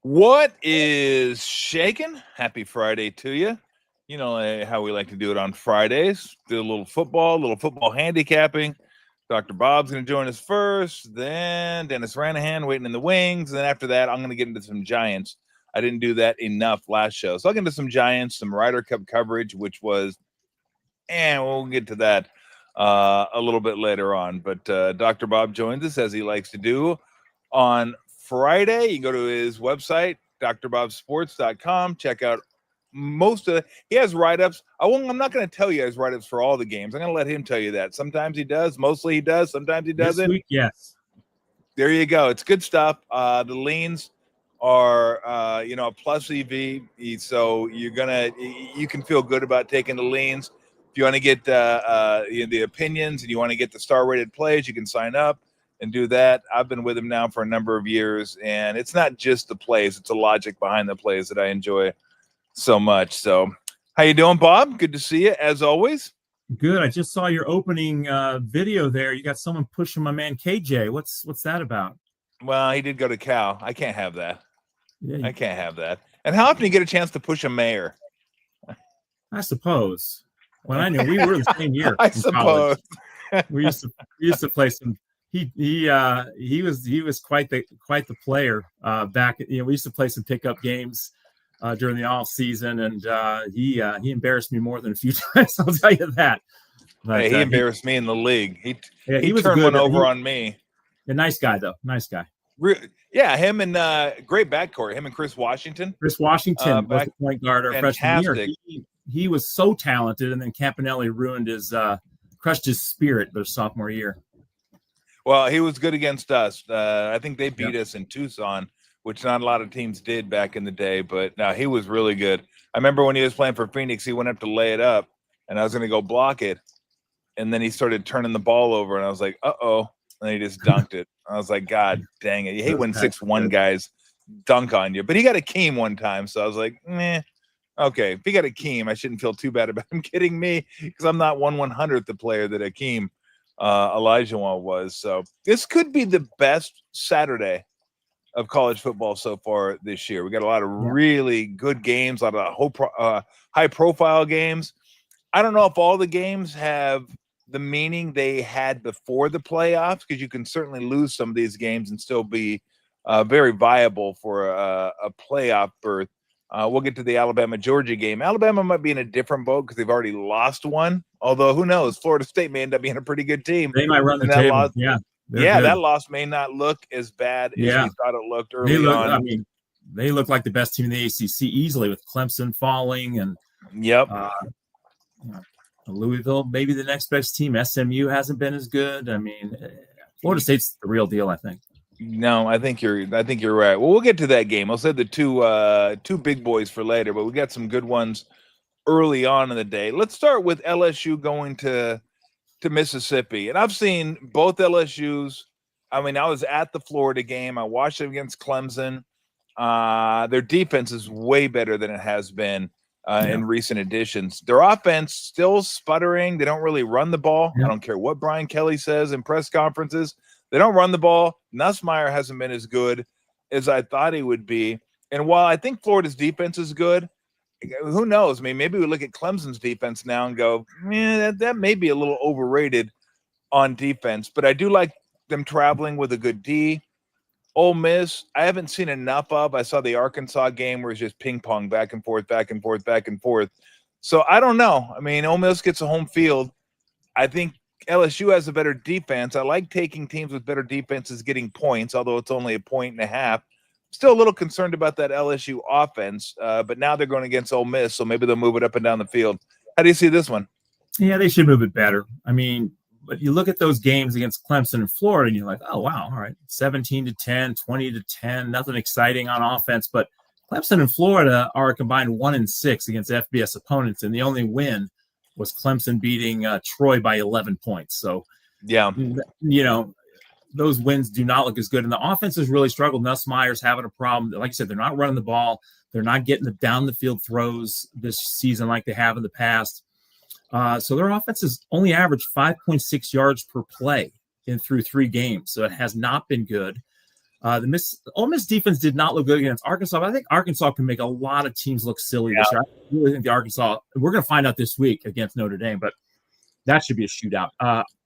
What is shaking? Happy Friday to you. You know how we like to do it on Fridays. Do a little football handicapping. Dr. Bob's going to join us first. Then Dennis Ranahan waiting in the wings. And then after that, I'm going to get into some Giants. I didn't do that enough last show. So I'll get into some Giants, some Ryder Cup coverage, which was, and we'll get to that a little bit later on. But Dr. Bob joins us as he likes to do on Friday. You go to his website, drbobsports.com. Check out he has write-ups. I'm not going to tell you he has write-ups for all the games. I'm going to let him tell you that. Sometimes he does. Mostly he does. Sometimes he doesn't. This week, yes. There you go. It's good stuff. The leans are, a plus EV. So you can feel good about taking the leans. If you want to get the opinions and you want to get the star-rated plays, you can sign up and do that. I've been with him now for a number of years, and it's not just the plays; it's the logic behind the plays that I enjoy so much. So, how you doing, Bob? Good to see you as always. Good. I just saw your opening video there. You got someone pushing my man KJ. What's that about? Well, he did go to Cal. I can't have that. Yeah, I can't have that. And how often do you get a chance to push a mayor? I suppose. Well, I know we were the same year. I suppose. We used to play some. He was quite the player back. We used to play some pickup games during the off season, and he embarrassed me more than a few times. I'll tell you that. But, hey, he embarrassed me in the league. He was turned one over on me. A nice guy, though. Nice guy. Yeah, him and great backcourt. Him and Chris Washington. Chris Washington was the point guard our freshman year. He was so talented, and then Campanelli crushed his spirit their sophomore year. Well, he was good against us. I think they beat us in Tucson, which not a lot of teams did back in the day. But no, he was really good. I remember when he was playing for Phoenix, he went up to lay it up, and I was going to go block it. And then he started turning the ball over, and I was like, uh-oh. And then he just dunked it. I was like, God dang it. You hate when 6'1" guys dunk on you. But he got a Keem one time, so I was like, meh. Okay, if he got a Keem, I shouldn't feel too bad about him kidding me because I'm not 1/100th the player that Akeem Olajuwon was. So this could be the best Saturday of college football so far this year. We got a lot of really good games, a lot of high-profile games. I don't know if all the games have the meaning they had before the playoffs, because you can certainly lose some of these games and still be very viable for a playoff berth. We'll get to the Alabama-Georgia game. Alabama might be in a different boat because they've already lost one. Although, who knows? Florida State may end up being a pretty good team. They might run the table. That loss may not look as bad as we thought it looked early on. I mean, they look like the best team in the ACC easily, with Clemson falling and Louisville, maybe the next best team. SMU hasn't been as good. I mean, Florida State's the real deal, I think. No, I think you're right. Well, we'll get to that game. I'll save the two big boys for later, but we got some good ones early on in the day. Let's start with LSU going to Mississippi. And I've seen both LSUs. I mean, I was at the Florida game. I watched them against Clemson. Their defense is way better than it has been in recent editions. Their offense still sputtering. They don't really run the ball. I don't care what Brian Kelly says in press conferences. They don't run the ball. Nussmeier hasn't been as good as I thought he would be. And while I think Florida's defense is good, who knows? I mean, maybe we look at Clemson's defense now and go, that may be a little overrated on defense. But I do like them traveling with a good D. Ole Miss, I haven't seen enough of. I saw the Arkansas game where it's just ping pong, back and forth, back and forth, back and forth. So I don't know. I mean, Ole Miss gets a home field. I think LSU has a better defense. I like taking teams with better defenses getting points, although it's only 1.5 points. Still a little concerned about that LSU offense, but now they're going against Ole Miss, so maybe they'll move it up and down the field. How do you see this one? Yeah, they should move it better. I mean, but you look at those games against Clemson and Florida, and you're like, oh, wow, all right, 17-10, 20-10, nothing exciting on offense. But Clemson and Florida are a combined 1-6 against FBS opponents, and the only win was Clemson beating Troy by 11 points. So, those wins do not look as good. And the offense has really struggled. Nussmeier's having a problem. Like I said, they're not running the ball. They're not getting the down-the-field throws this season like they have in the past. So their offense has only averaged 5.6 yards per play through 3 games. So it has not been good. Ole Miss defense did not look good against Arkansas, but I think Arkansas can make a lot of teams look silly this year. I really think the Arkansas, we're going to find out this week against Notre Dame, but that should be a shootout.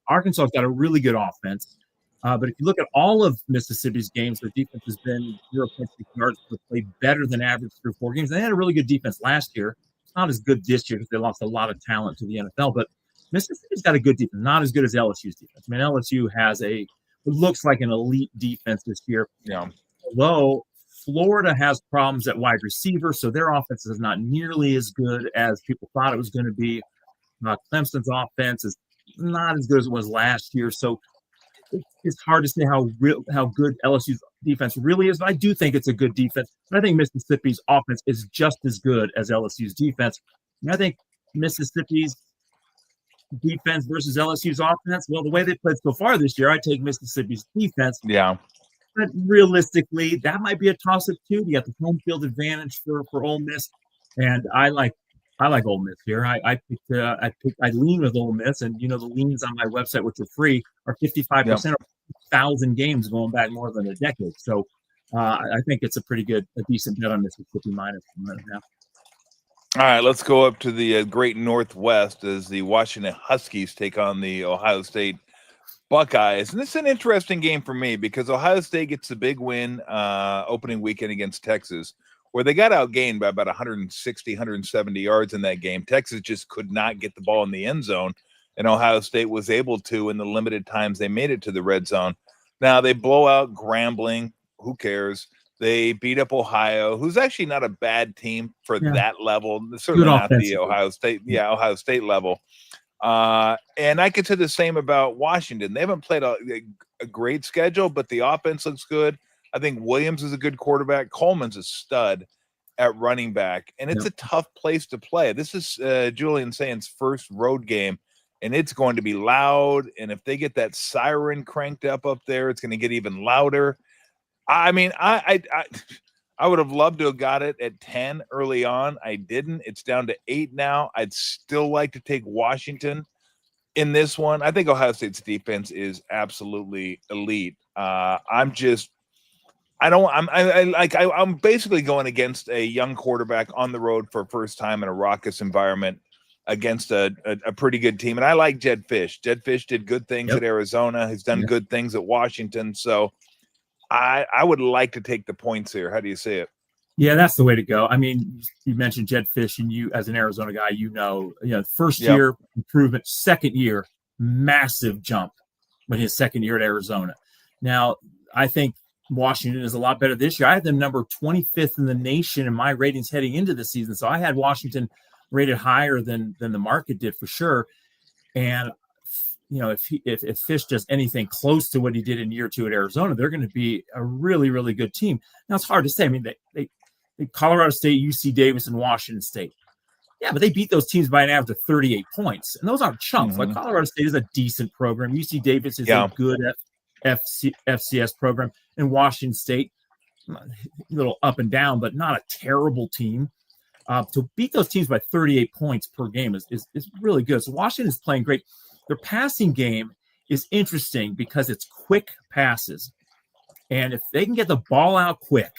Arkansas's got a really good offense. But if you look at all of Mississippi's games, their defense has been 0.6 yards per play, better than average through 4 games. They had a really good defense last year. It's not as good this year because they lost a lot of talent to the NFL, but Mississippi's got a good defense, not as good as LSU's defense. I mean, LSU has it looks like an elite defense this year. Yeah. Although Florida has problems at wide receiver, so their offense is not nearly as good as people thought it was going to be. Clemson's offense is not as good as it was last year, so it's hard to say how good LSU's defense really is. But I do think it's a good defense. But I think Mississippi's offense is just as good as LSU's defense. And I think Mississippi's defense versus LSU's offense, well, the way they played so far this year, I take Mississippi's defense. Yeah. But realistically, that might be a toss-up too. You got the home field advantage for Ole Miss, and I like Ole Miss here. I lean with Ole Miss, and the leans on my website, which are free, are 55% of 1,000 games going back more than a decade. So I think it's a decent bet on Mississippi minus 1.5. All right, let's go up to the great Northwest as the Washington Huskies take on the Ohio State Buckeyes. And this is an interesting game for me because Ohio State gets the big win opening weekend against Texas, where they got outgained by about 160, 170 yards in that game. Texas just could not get the ball in the end zone, and Ohio State was able to in the limited times they made it to the red zone. Now, they blow out Grambling. Who cares? They beat up Ohio, who's actually not a bad team for that level. Certainly not the Ohio State level. And I could say the same about Washington. They haven't played a great schedule, but the offense looks good. I think Williams is a good quarterback. Coleman's a stud at running back, and it's a tough place to play. This is Julian Saint's first road game, and it's going to be loud. And if they get that siren cranked up there, it's going to get even louder. I mean, I would have loved to have got it at 10 early on. I didn't. It's down to 8 now. I'd still like to take Washington in this one. I think Ohio State's defense is absolutely elite. I'm basically going against a young quarterback on the road for a first time in a raucous environment against a pretty good team. And I like Jed Fish. Jed Fish did good things at Arizona. He's done good things at Washington. So I would like to take the points here. How do you see it? Yeah, that's the way to go. I mean, you mentioned Jed Fish, and you, as an Arizona guy, first year improvement, second year, massive jump with his second year at Arizona. Now, I think Washington is a lot better this year. I had them number 25th in the nation in my ratings heading into the season. So I had Washington rated higher than the market did for sure. And if Fish does anything close to what he did in year 2 at Arizona, they're going to be a really, really good team. Now, it's hard to say. I mean, they Colorado State, UC Davis, and Washington State. Yeah, but they beat those teams by an average of 38 points. And those aren't chumps. Like Colorado State is a decent program. UC Davis is a good FCS program. And Washington State, a little up and down, but not a terrible team. To beat those teams by 38 points per game is really good. So Washington is playing great. Their passing game is interesting because it's quick passes. And if they can get the ball out quick,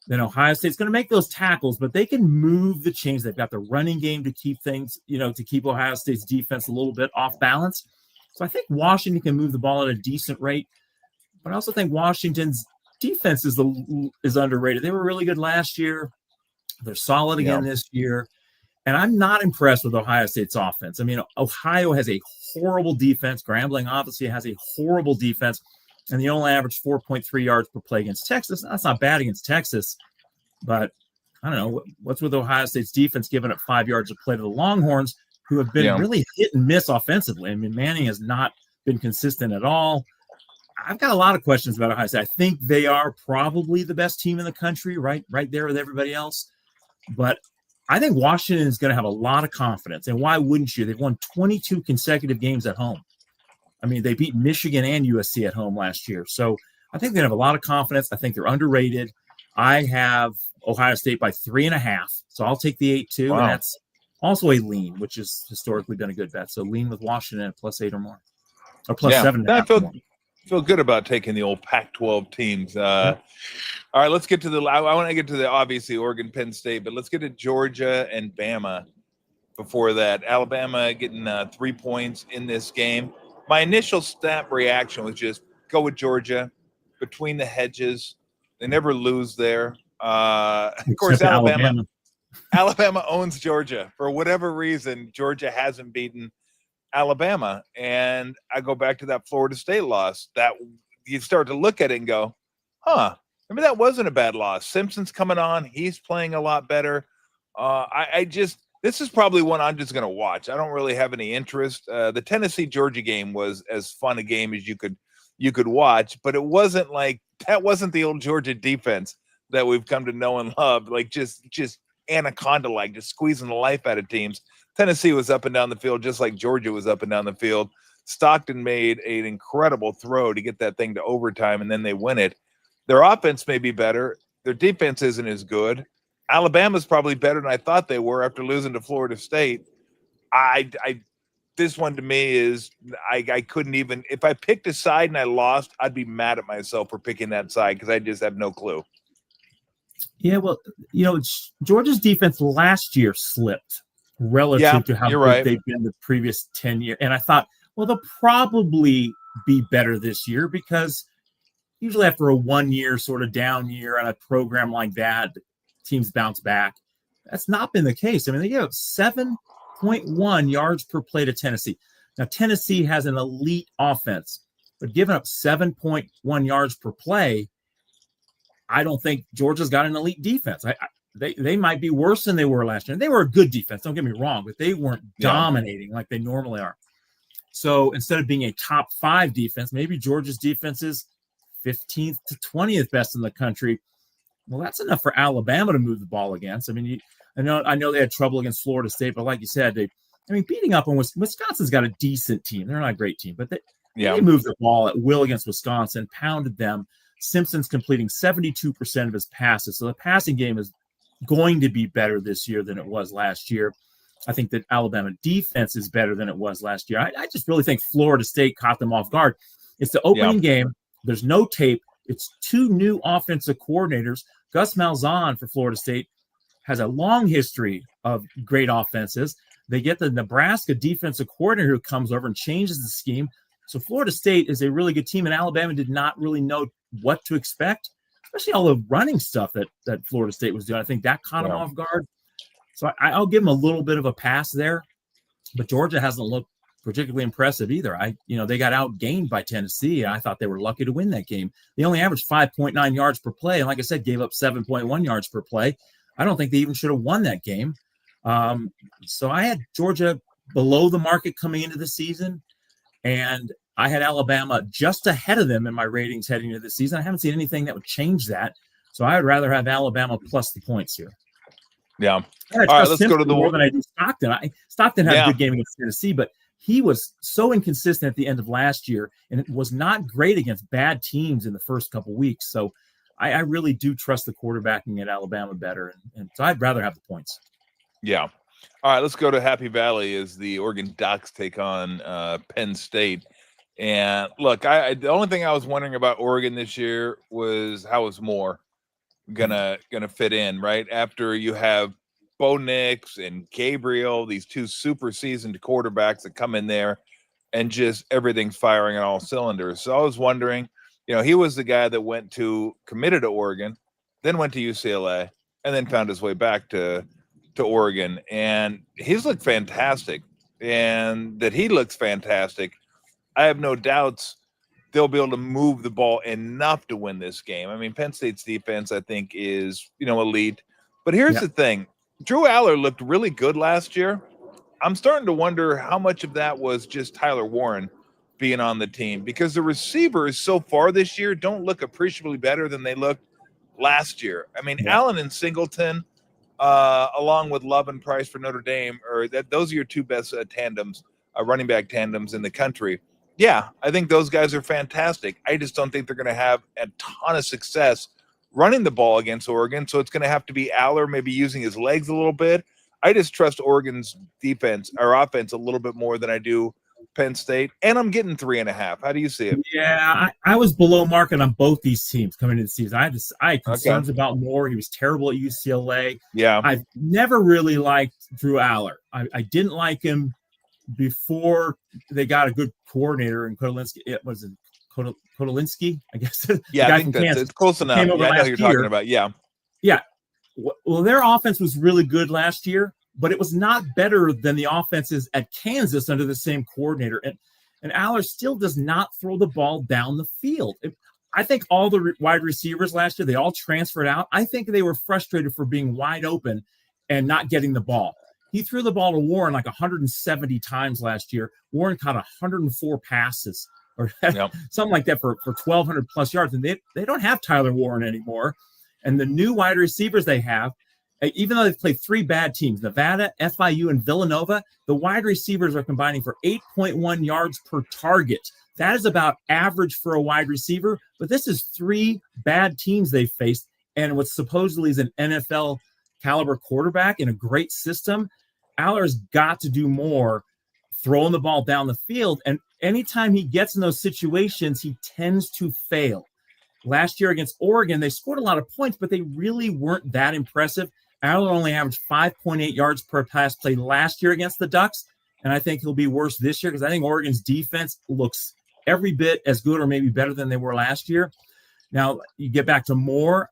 then Ohio State's going to make those tackles, but they can move the chains. They've got the running game to keep things, to keep Ohio State's defense a little bit off balance. So I think Washington can move the ball at a decent rate. But I also think Washington's defense is underrated. They were really good last year. They're solid again this year. And I'm not impressed with Ohio State's offense. I mean, Ohio has a horrible defense. Grambling obviously has a horrible defense. And they only average 4.3 yards per play against Texas. That's not bad against Texas. But I don't know. What's with Ohio State's defense giving up 5 yards of play to the Longhorns, who have been really hit and miss offensively? I mean, Manning has not been consistent at all. I've got a lot of questions about Ohio State. I think they are probably the best team in the country, right there with everybody else. But I think Washington is going to have a lot of confidence. And why wouldn't you? They've won 22 consecutive games at home. I mean, they beat Michigan and USC at home last year. So I think they have a lot of confidence. I think they're underrated. I have Ohio State by 3.5. So I'll take the 8 too. Wow. And that's also a lean, which has historically been a good bet. So lean with Washington at +8 or more. Or +7.5 or more. Feel good about taking the old Pac-12 teams. Yep. All right, let's get to I want to get to the obviously Oregon, Penn State, but let's get to Georgia and Bama. Before that, Alabama getting 3 points in this game. My initial snap reaction was just go with Georgia, between the hedges. They never lose there. Of course, Except Alabama. Alabama owns Georgia. For whatever reason, Georgia hasn't beaten Alabama. And I go back to that Florida State loss. That you start to look at it and go, maybe that wasn't a bad loss. Simpson's coming on. He's playing a lot better. This is probably one I'm just going to watch. I don't really have any interest. The Tennessee-Georgia game was as fun a game as you could watch, but it wasn't like that wasn't the old Georgia defense that we've come to know and love, like just anaconda-like, just squeezing the life out of teams. Tennessee was up and down the field just like Georgia was up and down the field. Stockton made an incredible throw to get that thing to overtime, and then they win it. Their offense may be better. Their defense isn't as good. Alabama's probably better than I thought they were after losing to Florida State. This one to me is I couldn't even – if I picked a side and I lost, I'd be mad at myself for picking that side because I just have no clue. Yeah, well, Georgia's defense last year slipped relative to how good they've been the previous 10 years. And I thought, well, they'll probably be better this year because usually after a 1 year sort of down year on a program like that, teams bounce back. That's not been the case. I mean, they gave up 7.1 yards per play to Tennessee. Now, Tennessee has an elite offense, but giving up 7.1 yards per play, I don't think Georgia's got an elite defense. They might be worse than they were last year. They were a good defense, don't get me wrong, but they weren't dominating like they normally are. So instead of being a top 5 defense, maybe Georgia's defense is 15th to 20th best in the country. Well, that's enough for Alabama to move the ball against. I mean, I know they had trouble against Florida State, but like you said, beating up on Wisconsin's got a decent team. They're not a great team, but they moved the ball at will against Wisconsin, pounded them. Simpson's completing 72% of his passes. So the passing game is going to be better this year than it was last year. I think that Alabama defense is better than it was last year. I just really think Florida State caught them off guard. It's the opening game. There's no tape. It's 2 new offensive coordinators. Gus Malzahn for Florida State has a long history of great offenses. They get the Nebraska defensive coordinator who comes over and changes the scheme. So Florida State is a really good team, and Alabama did not really know what to expect, especially all the running stuff that Florida State was doing. I think that caught them off guard. So I'll give them a little bit of a pass there, but Georgia hasn't looked particularly impressive either. They got outgained by Tennessee. I thought they were lucky to win that game. They only averaged 5.9 yards per play, and like I said, gave up 7.1 yards per play. I don't think they even should have won that game. So I had Georgia below the market coming into the season, and I had Alabama just ahead of them in my ratings heading into the season. I haven't seen anything that would change that. So I would rather have Alabama plus the points here. Yeah. All right, let's go to the more than I do Stockton. Stockton had a good game against Tennessee, but he was so inconsistent at the end of last year, and it was not great against bad teams in the first couple weeks. So I really do trust the quarterbacking at Alabama better, and so I'd rather have the points. Yeah. All right, let's go to Happy Valley as the Oregon Ducks take on Penn State. And look, the only thing I was wondering about Oregon this year was how is Moore gonna fit in, right? After you have Bo Nix and Gabriel, these 2 super seasoned quarterbacks that come in there and just everything's firing on all cylinders. So I was wondering, he was the guy that committed to Oregon, then went to UCLA, and then found his way back to Oregon. And he's looked fantastic. And that he looks fantastic, I have no doubts they'll be able to move the ball enough to win this game. I mean, Penn State's defense, I think, is, elite. But here's the thing. Drew Aller looked really good last year. I'm starting to wonder how much of that was just Tyler Warren being on the team, because the receivers so far this year don't look appreciably better than they looked last year. I mean, Allen and Singleton, along with Love and Price for Notre Dame, those are your 2 best tandems, running back tandems in the country. Yeah, I think those guys are fantastic. I just don't think they're going to have a ton of success running the ball against Oregon, so it's going to have to be Aller maybe using his legs a little bit. I just trust Oregon's defense or offense a little bit more than I do Penn State, and I'm getting 3.5. How do you see it? Yeah, I was below market on both these teams coming into the season. I had concerns Okay. about Moore. He was terrible at UCLA. Yeah. I've never really liked Drew Aller. I didn't like him before they got a good coordinator in Kotelinski. It was Kotelinski, I guess. The Yeah, I guy think from that's Kansas it's close enough. came over Yeah, I know who last you're year. talking about. Yeah. Yeah. Well, their offense was really good last year, but it was not better than the offenses at Kansas under the same coordinator. And Aller still does not throw the ball down the field. I think all the wide receivers last year, they all transferred out. I think they were frustrated for being wide open and not getting the ball. He threw the ball to Warren like 170 times last year. Warren caught 104 passes or something like that for 1,200 plus yards. And they don't have Tyler Warren anymore. And the new wide receivers they have, even though they've played 3 bad teams, Nevada, FIU, and Villanova, the wide receivers are combining for 8.1 yards per target. That is about average for a wide receiver, but this is 3 bad teams they've faced, and what supposedly is an NFL caliber quarterback in a great system. Aller's got to do more throwing the ball down the field, and anytime he gets in those situations, he tends to fail. Last year against Oregon, they scored a lot of points, but they really weren't that impressive. Aller only averaged 5.8 yards per pass play last year against the Ducks, and I think he'll be worse this year because I think Oregon's defense looks every bit as good or maybe better than they were last year. Now, you get back to Moore.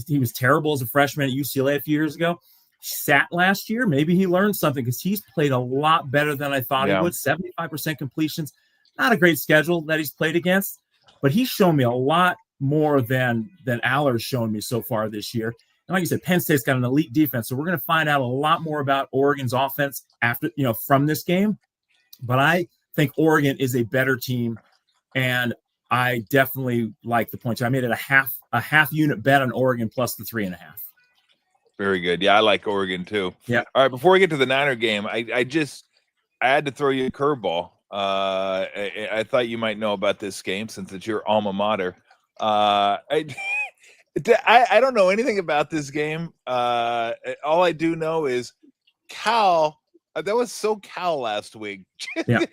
He was terrible as a freshman at UCLA a few years ago. He sat last year. Maybe he learned something because he's played a lot better than I thought he would. 75% completions. Not a great schedule that he's played against, but he's shown me a lot more than Aller's shown me so far this year. And like you said, Penn State's got an elite defense, so we're going to find out a lot more about Oregon's offense after from this game. But I think Oregon is a better team, and I definitely like the points. I made it a half unit bet on Oregon plus the 3.5. Very good. Yeah, I like Oregon too. Yeah. All right, before we get to the Niner game, I had to throw you a curveball. I thought you might know about this game since it's your alma mater. I don't know anything about this game. All I do know is Cal. That was so Cal last week. Yeah.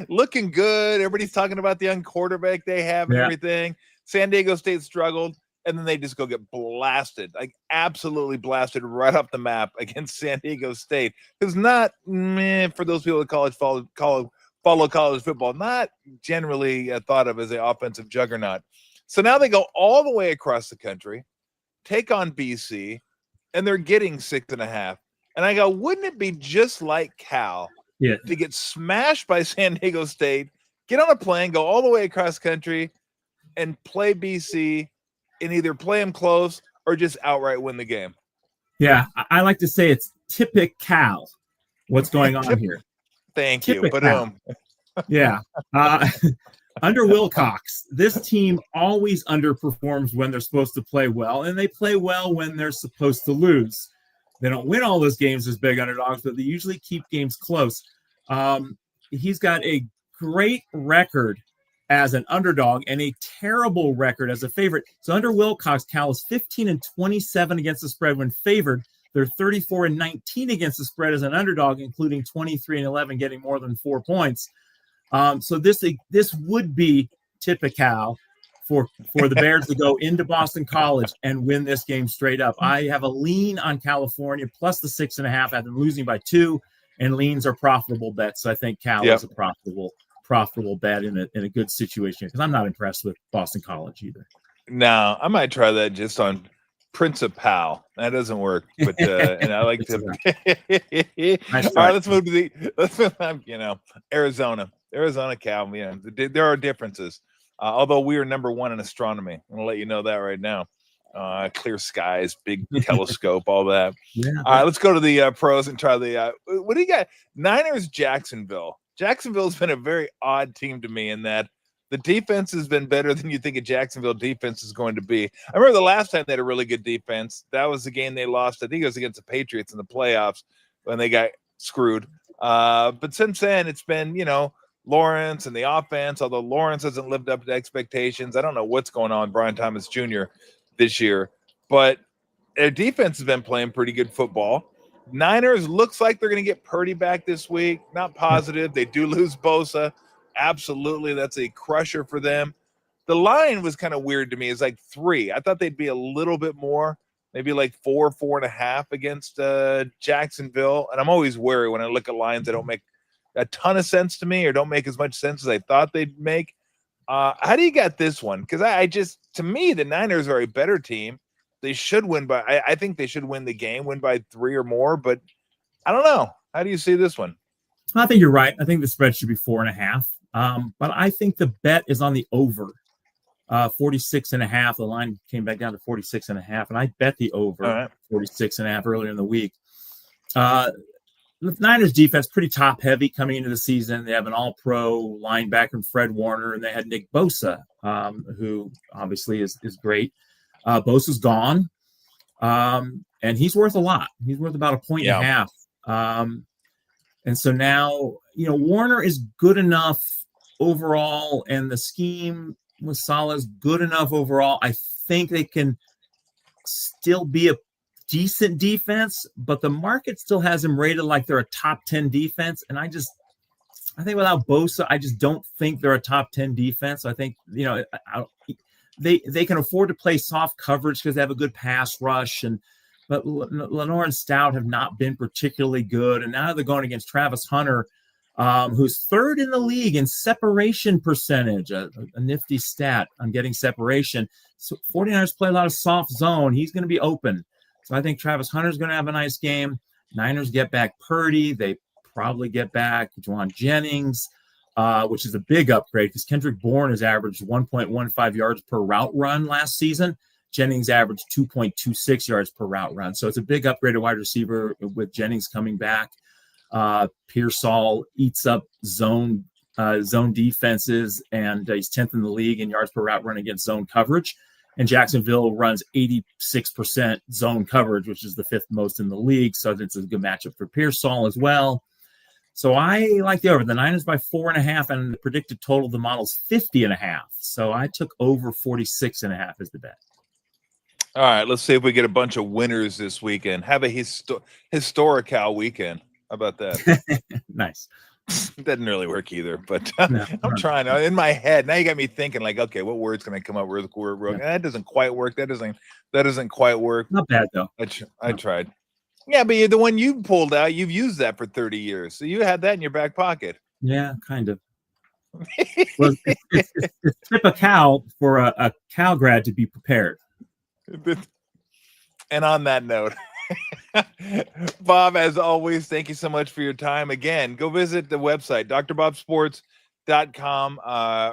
Looking good. Everybody's talking about the young quarterback they have and everything. San Diego State struggled, and then they just go get blasted, like absolutely blasted right off the map against San Diego State. It's not, for those people that follow college football, not generally thought of as an offensive juggernaut. So now they go all the way across the country, take on BC, and they're getting 6.5. And I go, wouldn't it be just like Cal to get smashed by San Diego State, get on a plane, go all the way across country, and play BC, and either play them close or just outright win the game? Yeah, I like to say it's typical what's going on here. Thank you. Boom. Yeah. Under Wilcox, this team always underperforms when they're supposed to play well, and they play well when they're supposed to lose. They don't win all those games as big underdogs, but they usually keep games close. He's got a great record as an underdog and a terrible record as a favorite. So under Wilcox, Cal is 15-27 against the spread when favored. They're 34-19 against the spread as an underdog, including 23-11 getting more than 4 points. So this would be typical for the Bears to go into Boston College and win this game straight up. I have a lean on California plus the 6.5 after losing by 2, and leans are profitable bets. So I think Cal is a profitable bet in a good situation because I'm not impressed with Boston College either. No, I might try that just on Principal. That doesn't work, but and I like to. Nice. All right, let's move to Arizona, Cal. Yeah, there are differences. Although we are number 1 in astronomy, I'm gonna let you know that right now. Clear skies, big telescope, all that. Yeah. All right, let's go to the pros and try the. What do you got? Niners, Jacksonville. Jacksonville's been a very odd team to me in that the defense has been better than you think a Jacksonville defense is going to be. I remember the last time they had a really good defense. That was the game they lost. I think it was against the Patriots in the playoffs when they got screwed. But since then, it's been, Lawrence and the offense, although Lawrence hasn't lived up to expectations. I don't know what's going on with Brian Thomas Jr. this year, but their defense has been playing pretty good football. Niners looks like they're going to get Purdy back this week. Not positive. They do lose Bosa. Absolutely. That's a crusher for them. The line was kind of weird to me. It's like 3. I thought they'd be a little bit more, maybe like 4, 4.5 against Jacksonville. And I'm always wary when I look at lines that don't make a ton of sense to me or don't make as much sense as I thought they'd make. How do you got this one? Because I just, to me, the Niners are a better team. They should win by, I think they should win the game, win by 3 or more, but I don't know. How do you see this one? I think you're right. I think the spread should be 4.5. But I think the bet is on the over. 46.5. The line came back down to 46.5, and I bet the over 46.5 earlier in the week. The Niners defense pretty top heavy coming into the season. They have an all-pro linebacker, Fred Warner, and they had Nick Bosa, who obviously is great. Bosa's gone, and he's worth a lot. He's worth about 1.5 points. And so now, Warner is good enough overall, and the scheme with Saleh's good enough overall. I think they can still be a decent defense, but the market still has them rated like they're a top 10 defense. And I think without Bosa, I just don't think they're a top 10 defense. I think, they can afford to play soft coverage because they have a good pass rush. But Lenore and Stout have not been particularly good. And now they're going against Travis Hunter, who's 3rd in the league in separation percentage, a nifty stat on getting separation. So 49ers play a lot of soft zone. He's going to be open. So I think Travis Hunter's going to have a nice game. Niners get back Purdy. They probably get back Juwan Jennings, which is a big upgrade because Kendrick Bourne has averaged 1.15 yards per route run last season. Jennings averaged 2.26 yards per route run. So it's a big upgrade at wide receiver with Jennings coming back. Pearsall eats up zone defenses, and he's 10th in the league in yards per route run against zone coverage. And Jacksonville runs 86% zone coverage, which is the 5th most in the league. So it's a good matchup for Pearsall as well. So I like the over. The Niners by 4.5, and the predicted total of the model's 50.5. So I took over 46.5 as the bet. All right, let's see if we get a bunch of winners this weekend. Have a historical weekend. How about that? Nice. Doesn't really work either, but I'm trying. In my head, now you got me thinking like, okay, what words can I come up with? That doesn't quite work. That doesn't quite work. Not bad though. I tried. Yeah, but the one you pulled out, you've used that for 30 years, so you had that in your back pocket. Yeah, kind of. Well, it's tip a cow for a Cal grad to be prepared. And on that note, Bob, as always, thank you so much for your time. Again, go visit the website, drbobsports.com.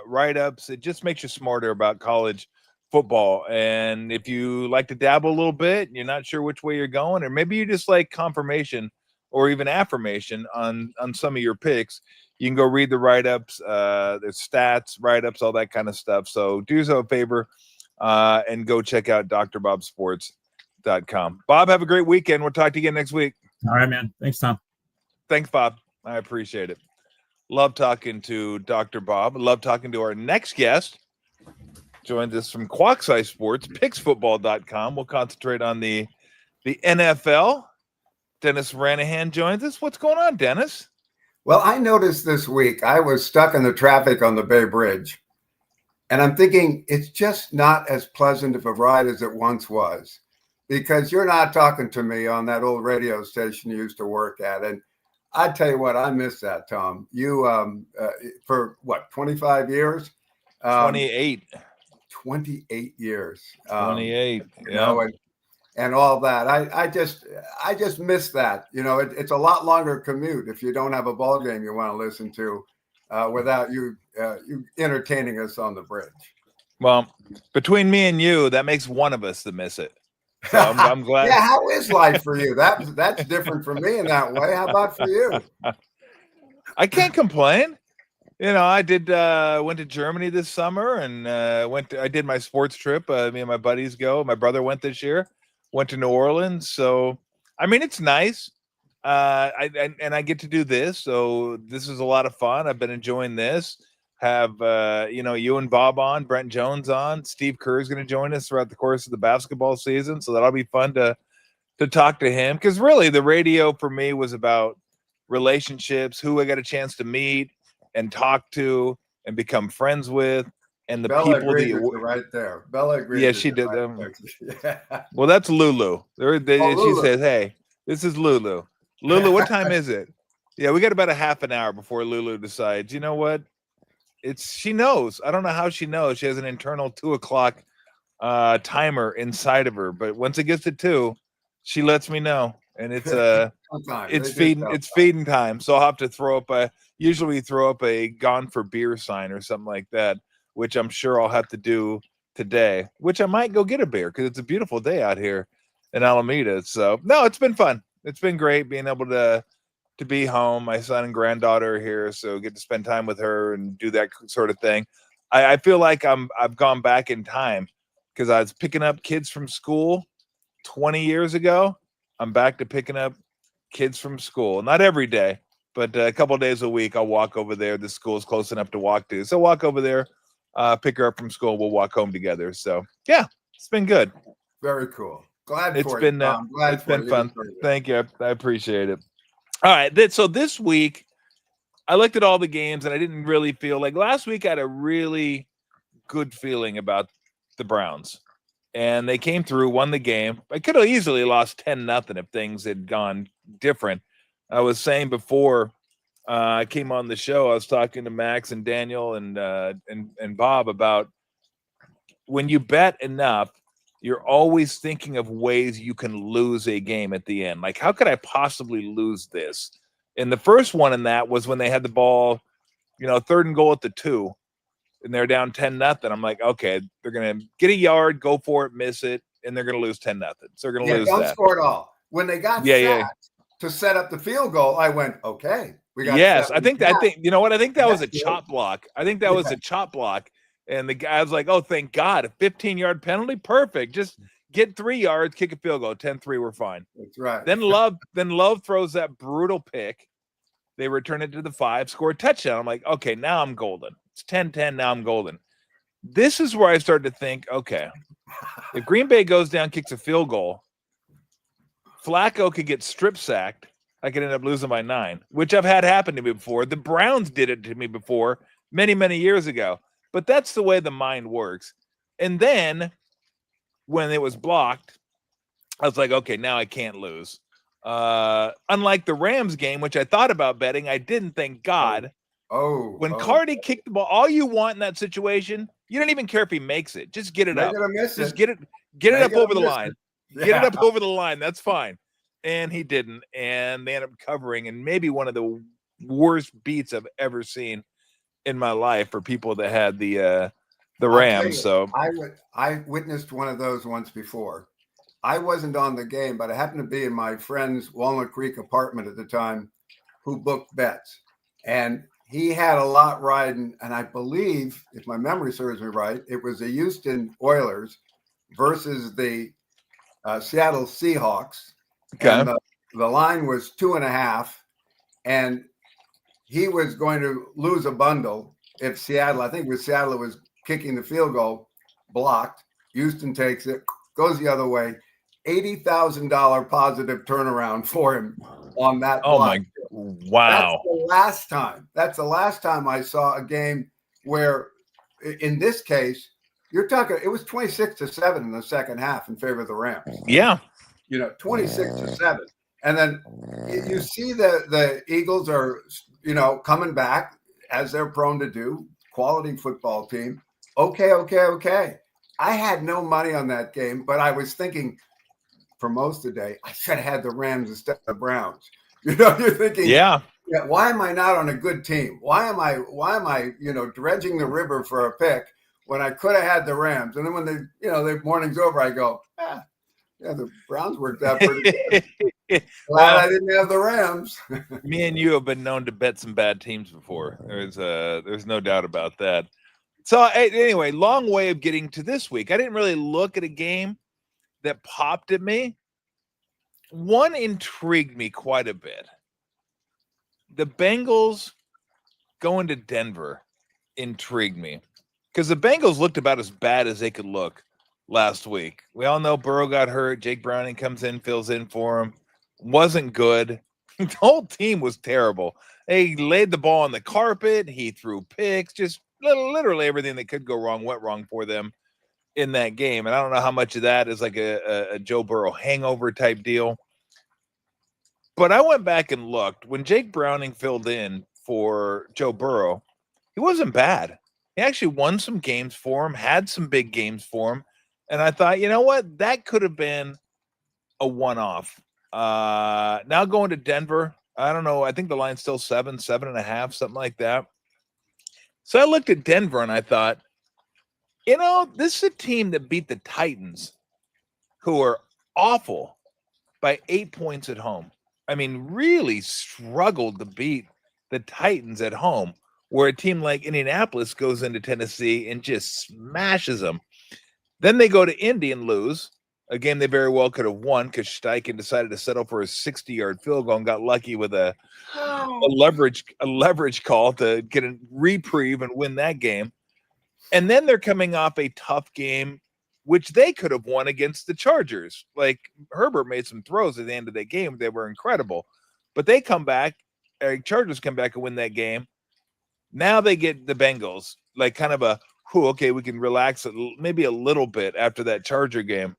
Write-ups. It just makes you smarter about college football. And if you like to dabble a little bit, you're not sure which way you're going, or maybe you just like confirmation or even affirmation on some of your picks, you can go read the write-ups, there's stats, write-ups, all that kind of stuff. So do yourself a favor and go check out drbobsports.com. Bob, have a great weekend. We'll talk to you again next week. All right, man. Thanks, Tom. Thanks, Bob. I appreciate it. Love talking to Dr. Bob. Love talking to our next guest. Joins us from Quackseye Sports, picksfootball.com. We'll concentrate on the NFL. Dennis Ranahan joins us. What's going on, Dennis? Well, I noticed this week I was stuck in the traffic on the Bay Bridge. And I'm thinking it's just not as pleasant of a ride as it once was, because you're not talking to me on that old radio station you used to work at. And I tell you what, I miss that, Tom. You, for what, 25 years? 28. 28 years. 28. Yeah. And all that. I just miss that. It's a lot longer commute if you don't have a ball game you want to listen to without you entertaining us on the bridge. Well, between me and you, that makes one of us that miss it. So I'm glad. Yeah, how is life for you? That's different from me in that way. How about for you? I can't complain. I did went to Germany this summer and I did my sports trip. Me and my buddies go. My brother went this year. Went to New Orleans. So I mean, it's nice. I get to do this. So this is a lot of fun. I've been enjoying this. Have you and Bob on, Brent Jones on, Steve Kerr is going to join us throughout the course of the basketball season. So that'll be fun to to talk to him, because really the radio for me was about relationships, who I got a chance to meet and talk to and become friends with, and the Bella people that agrees with you. you right there. Bella agrees Yeah, with she you did. right there. Yeah. Well, that's Lulu. Oh, She Lulu. says, "Hey, this is Lulu. Lulu, what time is it?" Yeah, we got about a half an hour before Lulu decides. You know what? She knows. I don't know how she knows. She has an internal 2 o'clock timer inside of her, but once it gets to 2, she lets me know, and Sometimes it's they do feeding stuff. it's feeding time. So I'll have to throw up usually we throw up a gone for beer sign or something like that, which I'm sure I'll have to do today, which I might go get a beer because it's a beautiful day out here in Alameda. So no, it's been fun. It's been great being able to be home. My son and granddaughter are here, so get to spend time with her and do that sort of thing. I feel like I've gone back in time because I was picking up kids from school 20 years ago. I'm back to picking up kids from school. Not every day, but a couple of days a week. I'll walk over there. The school's close enough to walk to. So walk over there, pick her up from school. We'll walk home together. So yeah, it's been good. Very cool. Glad It's for been you, Tom. Glad it's for been you. fun. Thank you. I appreciate it. All right. So this week I looked at all the games and I didn't really feel like last week I had a really good feeling about the Browns. And they came through, won the game. I could have easily lost 10-0 if things had gone different. I was saying before I came on the show, I was talking to Max and Daniel and Bob about when you bet enough, you're always thinking of ways you can lose a game at the end. Like, how could I possibly lose this? And the first one in that was when they had the ball, 3rd and goal at the 2. And they're down 10-0. I'm like, okay, they're gonna get a yard, go for it, miss it, and they're gonna lose 10-0. So they're gonna lose don't that. score at all. When they got sacked to set up the field goal, I went, okay, we got. Yes, I think you know what? I think that was a good. chop block. I think that was a chop block, and the guy was like, "Oh, thank God, a 15-yard penalty, perfect. Just get 3 yards, kick a field goal, 10-3, we're fine." That's right. Then Love throws that brutal pick. They return it to the 5, score a touchdown. I'm like, okay, now I'm golden. It's 10-10. Now I'm golden. This is where I started to think, okay, if Green Bay goes down, kicks a field goal, Flacco could get strip sacked. I could end up losing by 9, which I've had happen to me before. The Browns did it to me before many, many years ago. But that's the way the mind works. And then when it was blocked, I was like, okay, now I can't lose. Unlike the Rams game, which I thought about betting, I didn't, thank God. When Cardi kicked the ball, all you want in that situation, you don't even care if he makes it. Just get it up. Just get it up over the line. Get it up over the line. That's fine. And he didn't. And they ended up covering. And maybe one of the worst beats I've ever seen in my life for people that had the Rams. So I witnessed one of those once before. I wasn't on the game, but I happened to be in my friend's Walnut Creek apartment at the time who booked bets. And he had a lot riding, and I believe, if my memory serves me right, it was the Houston Oilers versus the Seattle Seahawks. Okay. And the line was 2.5, and he was going to lose a bundle if Seattle, I think it was Seattle that was kicking the field goal, blocked. Houston takes it, goes the other way. $80,000 positive turnaround for him on that. Oh my! Wow. That's the last time I saw a game where, in this case, you're talking. It was 26-7 in the second half in favor of the Rams. Yeah. 26-7, and then you see the Eagles are coming back as they're prone to do. Quality football team. Okay. I had no money on that game, but I was thinking, for most of the day, I should have had the Rams instead of the Browns. You're thinking, yeah, why am I not on a good team? Why am I, dredging the river for a pick when I could have had the Rams? And then when the morning's over, I go, the Browns worked out pretty good. Glad I didn't have the Rams. Me and you have been known to bet some bad teams before. There's no doubt about that. So anyway, long way of getting to this week. I didn't really look at a game that popped at me. One intrigued me quite a bit. The Bengals going to Denver intrigued me because the Bengals looked about as bad as they could look last week. We all know Burrow got hurt. Jake Browning comes in, fills in for him. Wasn't good. The whole team was terrible. They laid the ball on the carpet. He threw picks. Just literally everything that could go wrong went wrong for them in that game. And I don't know how much of that is like a Joe Burrow hangover type deal. But I went back and looked. When Jake Browning filled in for Joe Burrow, he wasn't bad. He actually won some games for him, had some big games for him. And I thought, you know what? That could have been a one-off. Now going to Denver, I don't know. I think the line's still 7.5, something like that. So I looked at Denver and I thought, you know, this is a team that beat the Titans, who are awful, by 8 points at home. I mean, really struggled to beat the Titans at home, where a team like Indianapolis goes into Tennessee and just smashes them. Then they go to Indy and lose, a game they very well could have won because Steichen decided to settle for a 60-yard field goal and got lucky with a leverage call to get a reprieve and win that game. And then they're coming off a tough game, which they could have won against the Chargers. Like Herbert made some throws at the end of that game. They were incredible. But they come back, Chargers come back and win that game. Now they get the Bengals, like kind of a, okay, we can relax maybe a little bit after that Charger game.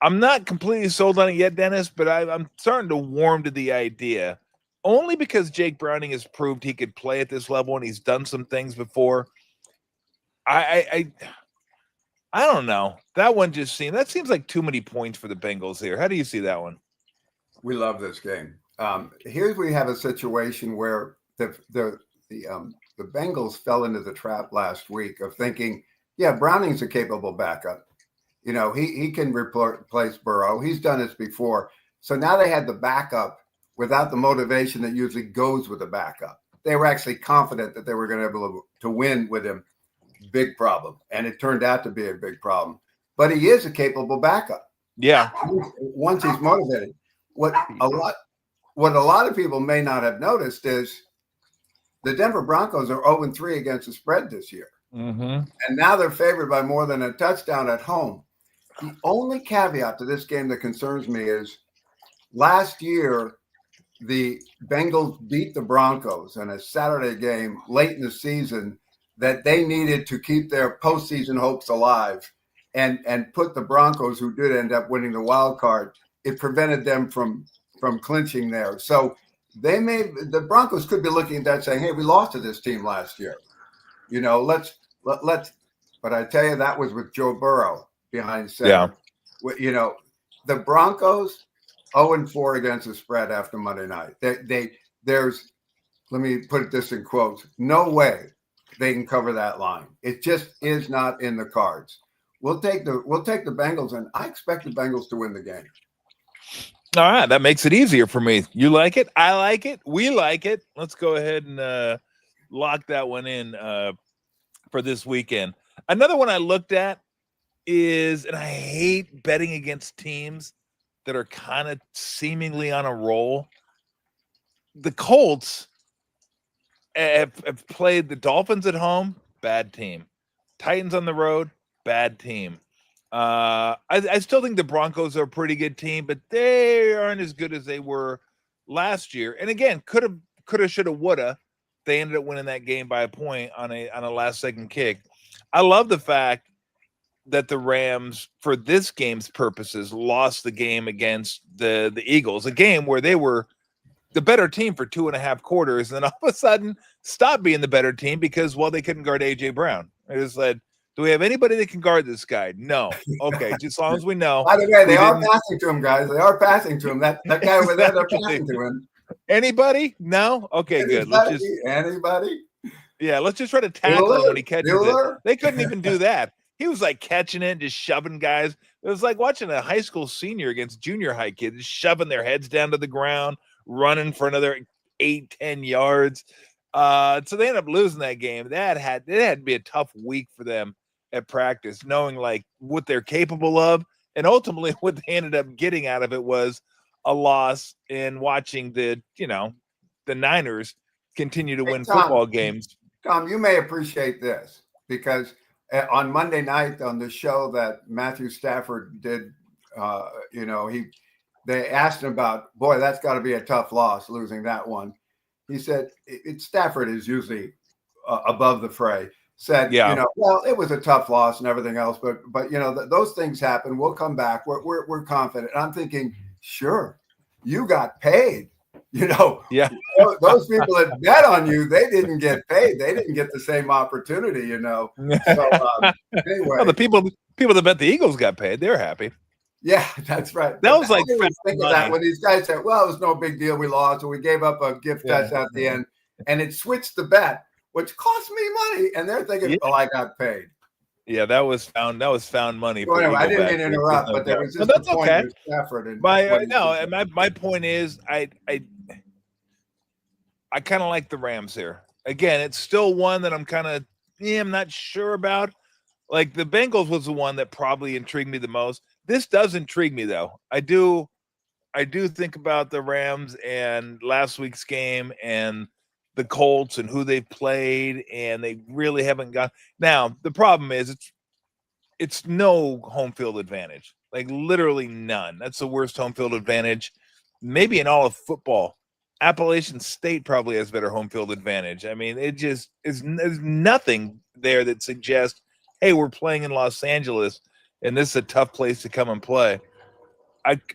I'm not completely sold on it yet, Dennis, but I'm starting to warm to the idea, only because Jake Browning has proved he could play at this level and he's done some things before. I don't know. That one that seems like too many points for the Bengals here. How do you see that one? We love this game. Here we have a situation where the Bengals fell into the trap last week of thinking, yeah, Browning's a capable backup. You know, he can replace Burrow. He's done this before. So now they had the backup without the motivation that usually goes with the backup. They were actually confident that they were going to be able to win with him. Big problem. And it turned out to be a big problem. But he is a capable backup. Yeah. Once he's motivated. What a lot of people may not have noticed is the Denver Broncos are 0-3 against the spread this year. Mm-hmm. And now they're favored by more than a touchdown at home. The only caveat to this game that concerns me is last year, the Bengals beat the Broncos in a Saturday game late in the season that they needed to keep their postseason hopes alive and put the Broncos, who did end up winning the wild card, it prevented them from clinching there. So the Broncos could be looking at that saying, hey, we lost to this team last year. You know, let's, but I tell you, that was with Joe Burrow behind center. Yeah. You know, the Broncos 0-4 against the spread after Monday night. There's, let me put this in quotes, no way they can cover that line. It just is not in the cards. We'll take the Bengals, and I expect the Bengals to win the game. All right, that makes it easier for me. You like it? I like it. We like it. Let's go ahead and lock that one in for this weekend. Another one I looked at is, and I hate betting against teams that are kind of seemingly on a roll. The Colts have played the Dolphins at home, bad team. Titans on the road, bad team. I still think the Broncos are a pretty good team, but they aren't as good as they were last year. And again, coulda, shoulda, woulda. They ended up winning that game by a point on a last second kick. I love the fact that the Rams, for this game's purposes, lost the game against the Eagles, a game where they were the better team for 2.5 quarters, and then all of a sudden stopped being the better team because, well, they couldn't guard A.J. Brown. It was like, do we have anybody that can guard this guy? No. Okay, just as long as we know. By the way, they are passing to him, guys. They are passing to him. That guy over there, they're passing to him. Anybody? No? Okay, good. Anybody? Yeah, let's just try to tackle him when he catches it. They couldn't even do that. He was like catching it, just shoving guys. It was like watching a high school senior against junior high kids, just shoving their heads down to the ground, running for another 8-10 yards. So they ended up losing that game. It had to be a tough week for them at practice, knowing like what they're capable of. And ultimately what they ended up getting out of it was a loss in watching the Niners continue to win football games. Tom, you may appreciate this because on Monday night on the show that Matthew Stafford did, they asked him about, boy, that's got to be a tough loss, losing that one. He said, Stafford is usually above the fray. Said, well, it was a tough loss and everything else, but those things happen. We'll come back. We're confident. And I'm thinking, sure, you got paid. Yeah. Those people that bet on you, they didn't get paid. They didn't get the same opportunity. So anyway, well, the people that bet the Eagles got paid. They're happy. Yeah, that's right. That was like think of that when these guys said, "Well, it was no big deal. We lost, or we gave up a gift touch at the end," and it switched the bet, which cost me money, and they're thinking, "Oh, I got paid." Yeah, that was found money. So anyway, I didn't mean to interrupt, but there was just that's the point okay. of Stafford. And my point is, I kind of like the Rams here. Again, it's still one that I'm kind of I'm not sure about. Like the Bengals was the one that probably intrigued me the most. This does intrigue me though. I do think about the Rams and last week's game and the Colts and who they played, and they really haven't got. Now the problem is it's no home field advantage, like literally none. That's the worst home field advantage, maybe in all of football. Appalachian State probably has better home field advantage. I mean, it just is. There's nothing there that suggests, hey, we're playing in Los Angeles, and this is a tough place to come and play.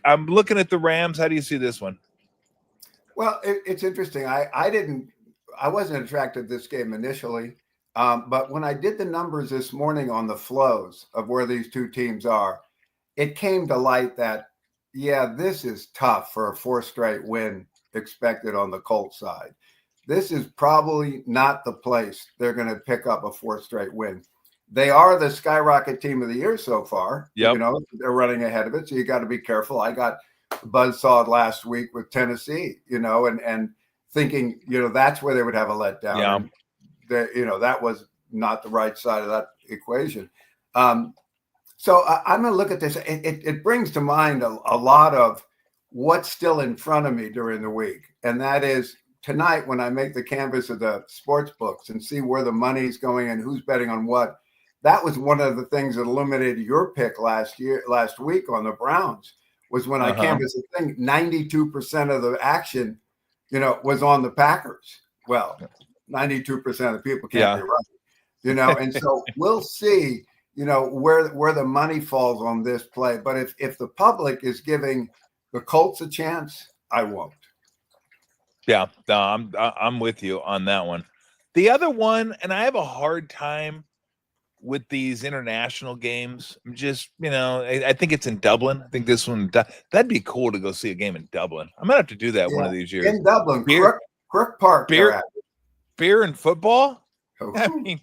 I'm looking at the Rams. How do you see this one? Well, it's interesting. I wasn't attracted to this game initially, but when I did the numbers this morning on the flows of where these two teams are, it came to light that, this is tough for a fourth straight win expected on the Colts side. This is probably not the place they're going to pick up a fourth straight win. They are the skyrocket team of the year so far. Yep. They're running ahead of it, so you got to be careful. I got buzzsawed last week with Tennessee, and thinking, that's where they would have a letdown. Yeah. That was not the right side of that equation. So I'm going to look at this. It brings to mind a lot of what's still in front of me during the week. And that is tonight when I make the canvas of the sports books and see where the money's going and who's betting on what. That was one of the things that illuminated your pick last week on the Browns, was when I canvassed the thing, 92% of the action, was on the Packers. Well, 92% of the people can't be right, and so we'll see, where the money falls on this play. But if the public is giving the Colts a chance, I won't. Yeah, no, I'm with you on that one. The other one, and I have a hard time with these international games. I'm just, I think it's in Dublin. I think this one, that'd be cool to go see a game in Dublin. I'm gonna have to do that one of these years. In Dublin, Crook Park. Beer and football. Oh. I mean,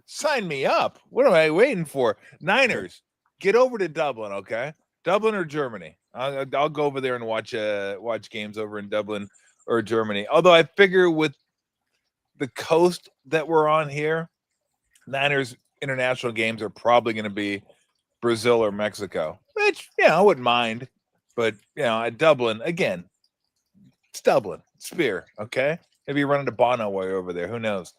sign me up. What am I waiting for? Niners, get over to Dublin, okay? Dublin or Germany. I'll go over there and watch games over in Dublin or Germany. Although I figure with the coast that we're on here, Niners international games are probably going to be Brazil or Mexico, which, I wouldn't mind. But, at Dublin, again, it's Dublin. It's beer, okay? Maybe you run into Bono while you're over there. Who knows?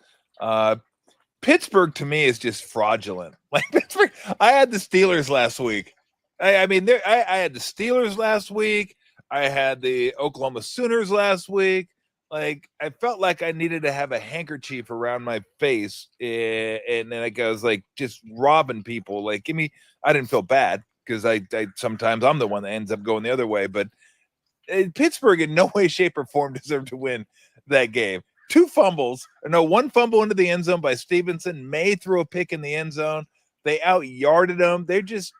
Pittsburgh, to me, is just fraudulent. Like, Pittsburgh, I had the Steelers last week. I had the Steelers last week. I had the Oklahoma Sooners last week. Like, I felt like I needed to have a handkerchief around my face, and then I was like just robbing people. Like, I didn't feel bad because I sometimes I'm the one that ends up going the other way. But Pittsburgh in no way, shape, or form deserved to win that game. One fumble into the end zone by Stevenson. May threw a pick in the end zone. They out-yarded them. They just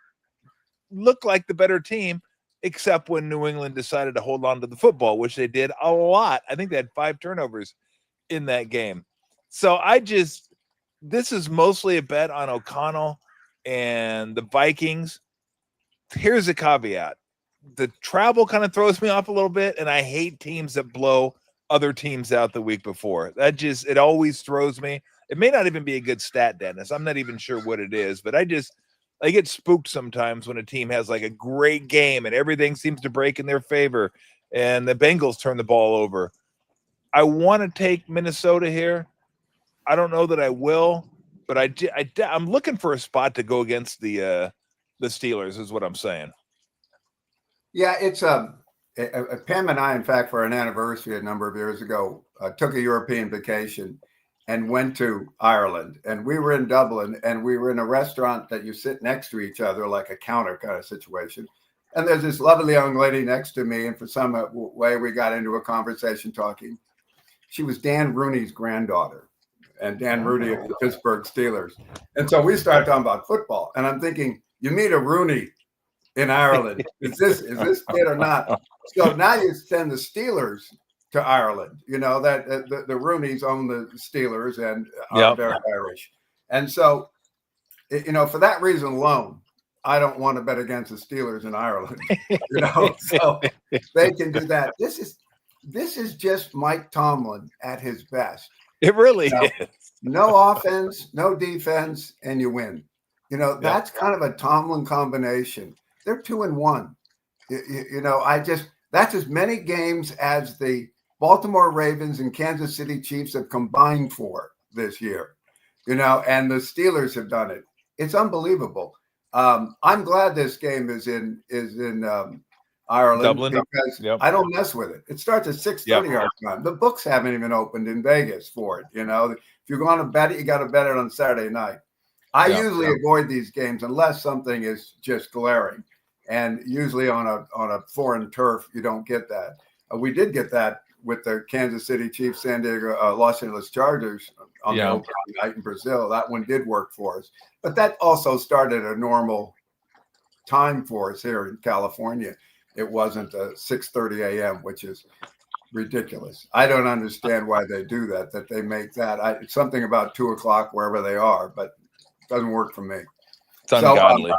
looked like the better team, except when New England decided to hold on to the football, which they did a lot. I think they had 5 turnovers in that game. So this is mostly a bet on O'Connell and the Vikings. Here's a caveat. The travel kind of throws me off a little bit, and I hate teams that blow other teams out the week before. It always throws me. It may not even be a good stat, Dennis. I'm not even sure what it is, but I get spooked sometimes when a team has like a great game and everything seems to break in their favor and the Bengals turn the ball over. I want to take Minnesota here. I don't know that I will. but I'm looking for a spot to go against the Steelers. Is what I'm saying. Yeah, it's Pam and I, in fact, for an anniversary a number of years ago, took a European vacation and went to Ireland. And we were in Dublin, and we were in a restaurant that you sit next to each other, like a counter kind of situation. And there's this lovely young lady next to me, and for some way we got into a conversation talking. She was Dan Rooney's granddaughter, and Dan Rooney of the Pittsburgh Steelers. And so we started talking about football, and I'm thinking, you meet a Rooney in Ireland. Is this kid or not? So now you send the Steelers to Ireland. You know that the Rooneys own the Steelers and are very Irish, and so for that reason alone, I don't want to bet against the Steelers in Ireland. So they can do that. This is just Mike Tomlin at his best. It really is. No offense, no defense, and you win. That's kind of a Tomlin combination. They're 2-1. That's as many games as the Baltimore Ravens and Kansas City Chiefs have combined for this year, and the Steelers have done it. It's unbelievable. I'm glad this game is in Ireland, Dublin, because I don't mess with it. It starts at 6:30 our time. The books haven't even opened in Vegas for it. If you're going to bet it, you got to bet it on Saturday night. I usually avoid these games unless something is just glaring. And usually on a foreign turf, you don't get that. We did get that with the Kansas City Chiefs, San Diego, Los Angeles Chargers on the opening night in Brazil. That one did work for us. But that also started a normal time for us here in California. It wasn't 6:30 a.m., which is ridiculous. I don't understand why they do that they make that. It's something about 2 o'clock wherever they are, but it doesn't work for me. It's ungodly.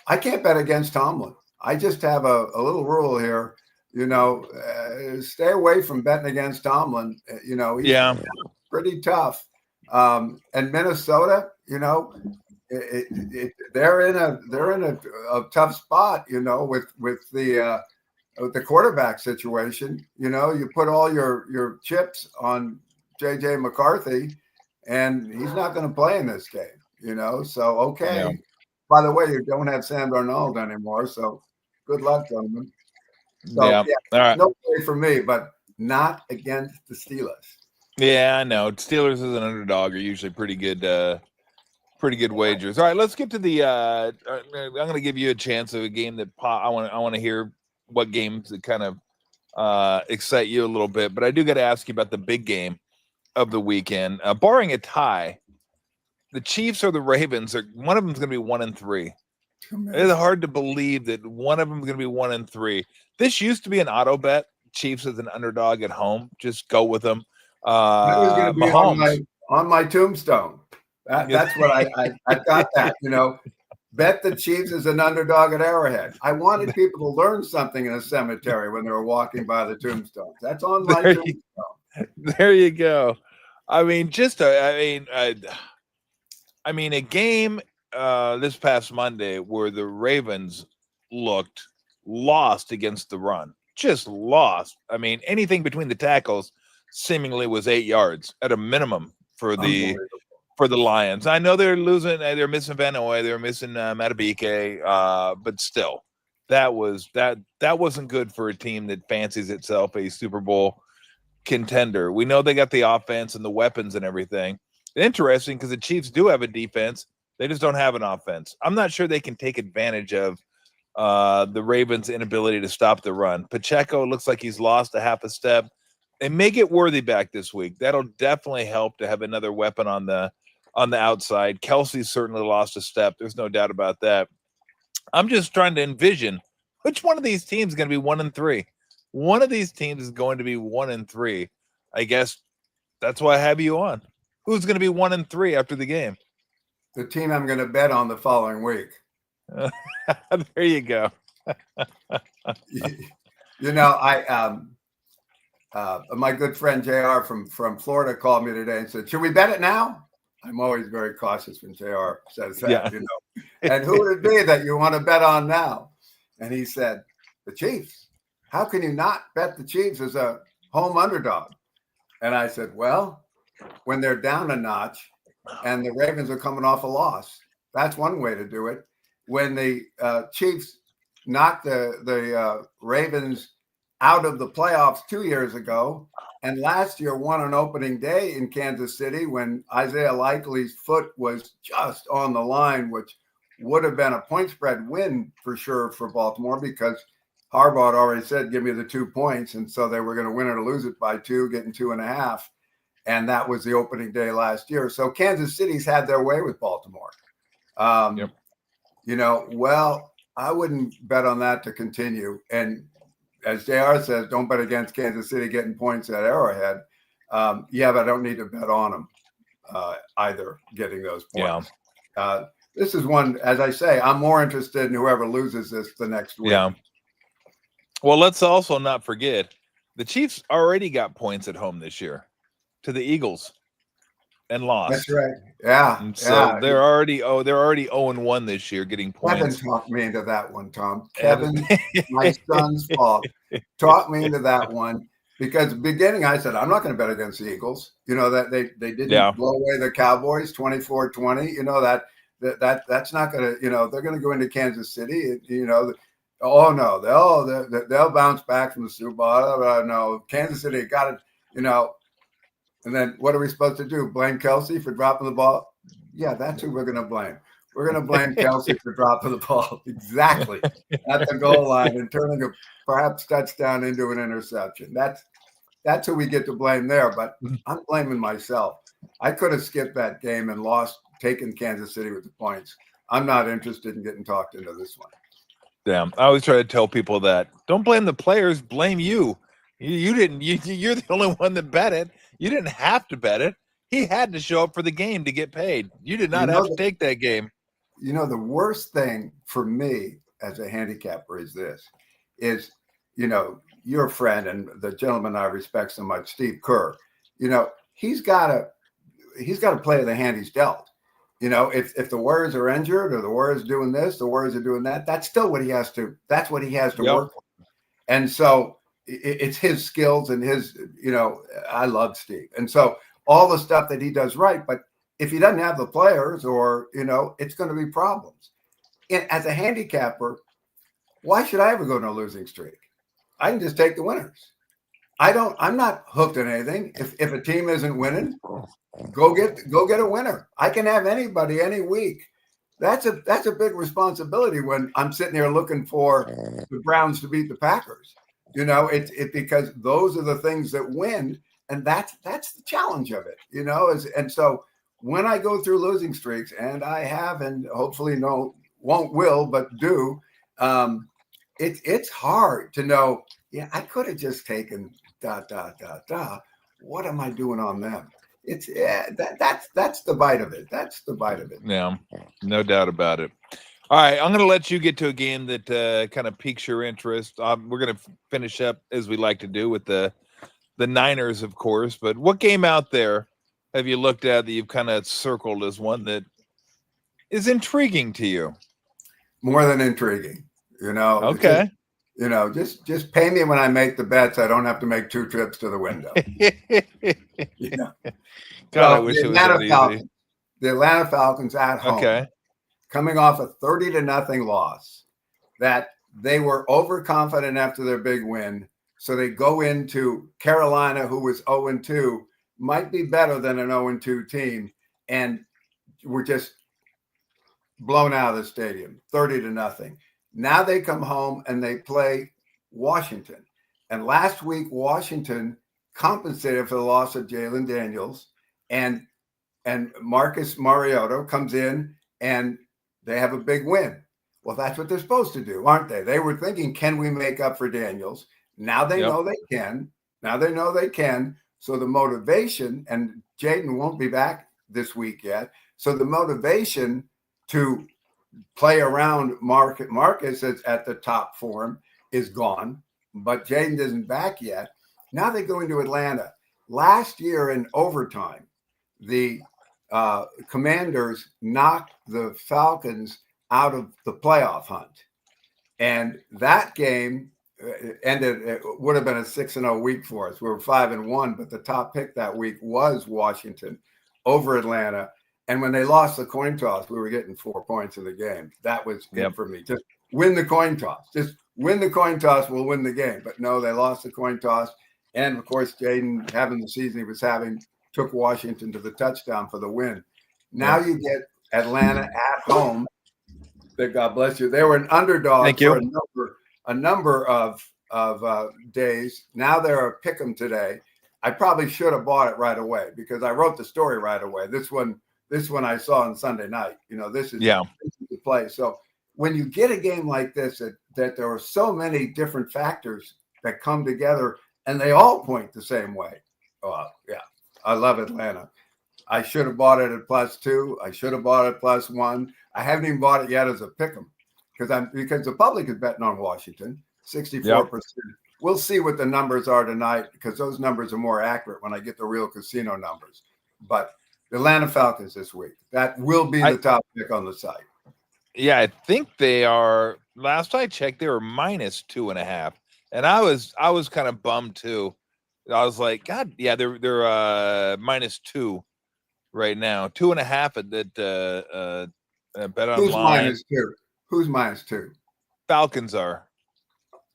I can't bet against Tomlin. I just have a little rule here, stay away from betting against Tomlin. He's pretty tough. And Minnesota, they're in a tough spot, with the quarterback situation. You put all your chips on JJ McCarthy, and he's not going to play in this game. So okay. Yeah. By the way, you don't have Sam Darnold anymore, so good luck, gentlemen. So, all right. No play for me, but not against the Steelers. Yeah, I know. Steelers as an underdog are usually pretty good wagers. All right, let's get to the. I'm going to give you a chance of a game that I want to hear what games that kind of excite you a little bit, but I do got to ask you about the big game of the weekend. Barring a tie, the Chiefs or the Ravens one of them's going to be 1-3. It's hard to believe that one of them is going to be 1-3. This used to be an auto bet. Chiefs as an underdog at home. Just go with them. That was going to be on my tombstone. That's what I got that. Bet the Chiefs as an underdog at Arrowhead. I wanted people to learn something in a cemetery when they were walking by the tombstones. That's on my tombstone. There you go. I mean, a game this past Monday where the Ravens looked lost against the run, just lost. I mean, anything between the tackles seemingly was 8 yards at a minimum for the Lions. I know they're losing, they're missing Van Noy, they're missing Matabike, but still, that wasn't good for a team that fancies itself a Super Bowl contender. We know they got the offense and the weapons and everything. Interesting, because the Chiefs do have a defense. They just don't have an offense. I'm not sure they can take advantage of the Ravens' inability to stop the run. Pacheco looks like he's lost a half a step. They may get Worthy back this week. That'll definitely help to have another weapon on the outside. Kelsey's certainly lost a step. There's no doubt about that. I'm just trying to envision which one of these teams is going to be 1-3. One of these teams is going to be 1-3. I guess that's why I have you on. Who's going to be 1-3 after the game? The team I'm going to bet on the following week. There you go. My good friend JR from Florida called me today and said, "Should we bet it now?" I'm always very cautious when JR says that, And who would it be that you want to bet on now? And he said, "The Chiefs. How can you not bet the Chiefs as a home underdog?" And I said, "Well, when they're down a notch and the Ravens are coming off a loss. That's one way to do it. When the Chiefs knocked the Ravens out of the playoffs 2 years ago, and last year won on opening day in Kansas City when Isaiah Likely's foot was just on the line, which would have been a point spread win for sure for Baltimore because Harbaugh had already said, give me the 2 points. And so they were going to win it or lose it by 2, getting 2.5. And that was the opening day last year. So Kansas City's had their way with Baltimore. Yep. Well, I wouldn't bet on that to continue. And as JR says, don't bet against Kansas City getting points at Arrowhead. Yeah, but I don't need to bet on them either getting those points. Yeah. This is one, as I say, I'm more interested in whoever loses this the next week. Yeah. Well, let's also not forget the Chiefs already got points at home this year to the Eagles and lost. That's right. Yeah. And so they're already 0-1 this year, getting points. Kevin talked me into that one, Tom. Kevin, my son's fault, talked me into that one because at the beginning I said I'm not going to bet against the Eagles. That they didn't blow away the Cowboys 24-20. That's not going to. They're going to go into Kansas City. Oh no, they'll bounce back from the Super Bowl. No, Kansas City got it. And then what are we supposed to do? Blame Kelsey for dropping the ball? Yeah, that's who we're going to blame. We're going to blame Kelsey for dropping the ball exactly at the goal line and turning a perhaps touchdown into an interception. That's who we get to blame there. But I'm blaming myself. I could have skipped that game and taken Kansas City with the points. I'm not interested in getting talked into this one. Damn, I always try to tell people that don't blame the players, blame you. You didn't. You're the only one that bet it. You didn't have to bet it. He had to show up for the game to get paid. You did not have to take that game. The worst thing for me as a handicapper is you're a friend and the gentleman I respect so much, Steve Kerr. He's got to play the hand he's dealt. If the Warriors are injured or the Warriors doing this, the Warriors are doing that, that's still what he has to. That's what he has to work with. And so it's his skills and his, I love Steve. And so all the stuff that he does right, but if he doesn't have the players or, it's going to be problems. As a handicapper, why should I ever go on a losing streak? I can just take the winners. I'm not hooked on anything. If a team isn't winning, go get a winner. I can have anybody any week. That's a big responsibility when I'm sitting here looking for the Browns to beat the Packers. It's because those are the things that win, and that's the challenge of it. And so when I go through losing streaks, and I have, and hopefully will, but do, it's hard to know. Yeah, I could have just taken ... What am I doing on them? That's the bite of it. That's the bite of it. Yeah, no doubt about it. All right, I'm going to let you get to a game that kind of piques your interest. We're going to finish up as we like to do with the Niners, of course. But what game out there have you looked at that you've kind of circled as one that is intriguing to you? More than intriguing, Okay. Just pay me when I make the bets. I don't have to make 2 trips to the window. God, I wish it was that easy. The Atlanta Falcons at home, coming off a 30-0 loss, that they were overconfident after their big win. So they go into Carolina, who was 0-2, might be better than an 0-2 team, and were just blown out of the stadium, 30-0. Now they come home and they play Washington. And last week, Washington compensated for the loss of Jalen Daniels, and Marcus Mariota comes in and they have a big win. Well, that's what they're supposed to do, aren't they? They were thinking, can we make up for Daniels? Now they know they can. Now they know they can. So the motivation, and Jaden won't be back this week yet. So the motivation to play around Marcus at the top form is gone, but Jaden isn't back yet. Now they go into Atlanta. Last year in overtime, the Commanders knocked the Falcons out of the playoff hunt. And that game ended, it would have been a 6-0 week for us. We were 5-1, but the top pick that week was Washington over Atlanta. And when they lost the coin toss, we were getting 4 points in the game. That was good for me. Just win the coin toss. Just win the coin toss, we'll win the game. But no, they lost the coin toss. And, of course, Jaden, having the season he was having, took Washington to the touchdown for the win. Now you get Atlanta at home. God bless you. They were an underdog for a number of days. Now they're a pick 'em today. I probably should have bought it right away because I wrote the story right away. This one I saw on Sunday night. This is the play. So when you get a game like this, that there are so many different factors that come together and they all point the same way. Oh, yeah. I love Atlanta. I should have bought it at +2. I should have bought it +1. I haven't even bought it yet as a pick'em because the public is betting on Washington, 64%. We'll see what the numbers are tonight because those numbers are more accurate when I get the real casino numbers. But the Atlanta Falcons this week, that will be the top pick on the site. Yeah, I think they are. Last I checked, they were -2.5, and I was kind of bummed too. I was like, God, yeah, they're -2 right now, 2.5 at that bet online. Who's -2? Who's -2? Falcons are.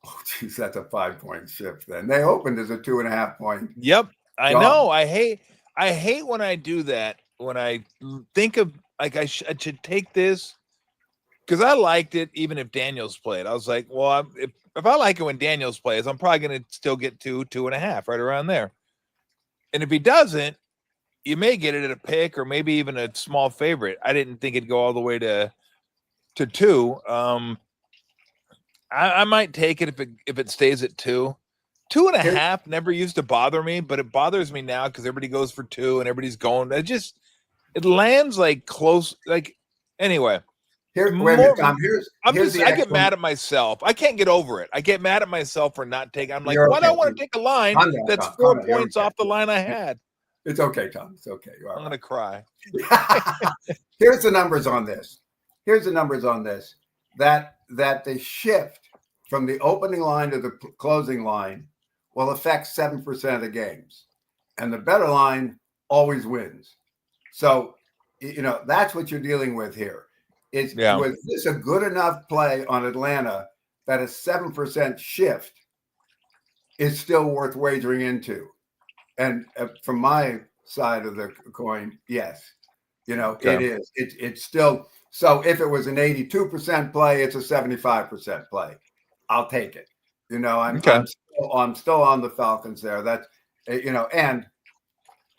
Oh, geez, that's a 5-point shift. Then they opened as a 2.5 point. Yep, I know. I hate when I do that. When I think of like I should take this because I liked it even if Daniels played. I was like, well, if I like it when Daniels plays, I'm probably going to still get 2.5 right around there. And if he doesn't, you may get it at a pick or maybe even a small favorite. I didn't think it'd go all the way to 2. I might take it if it stays at 2. 2.5 never used to bother me, but it bothers me now because everybody goes for 2 and everybody's going. It lands like close. Like anyway. Wait a minute, Tom. I get mad at myself. I can't get over it. I get mad at myself for not taking. I'm like, why do I want to take a line that's 4 points off the line I had? It's okay, Tom. It's okay. I'm going to cry. Here's the numbers on this. That the shift from the opening line to the closing line will affect 7% of the games. And the better line always wins. So, that's what you're dealing with here. Was this a good enough play on Atlanta that a 7% shift is still worth wagering into? And from my side of the coin, yes. It is. It's still. So if it was an 82% play, it's a 75% play. I'll take it. I'm still on the Falcons there. That's and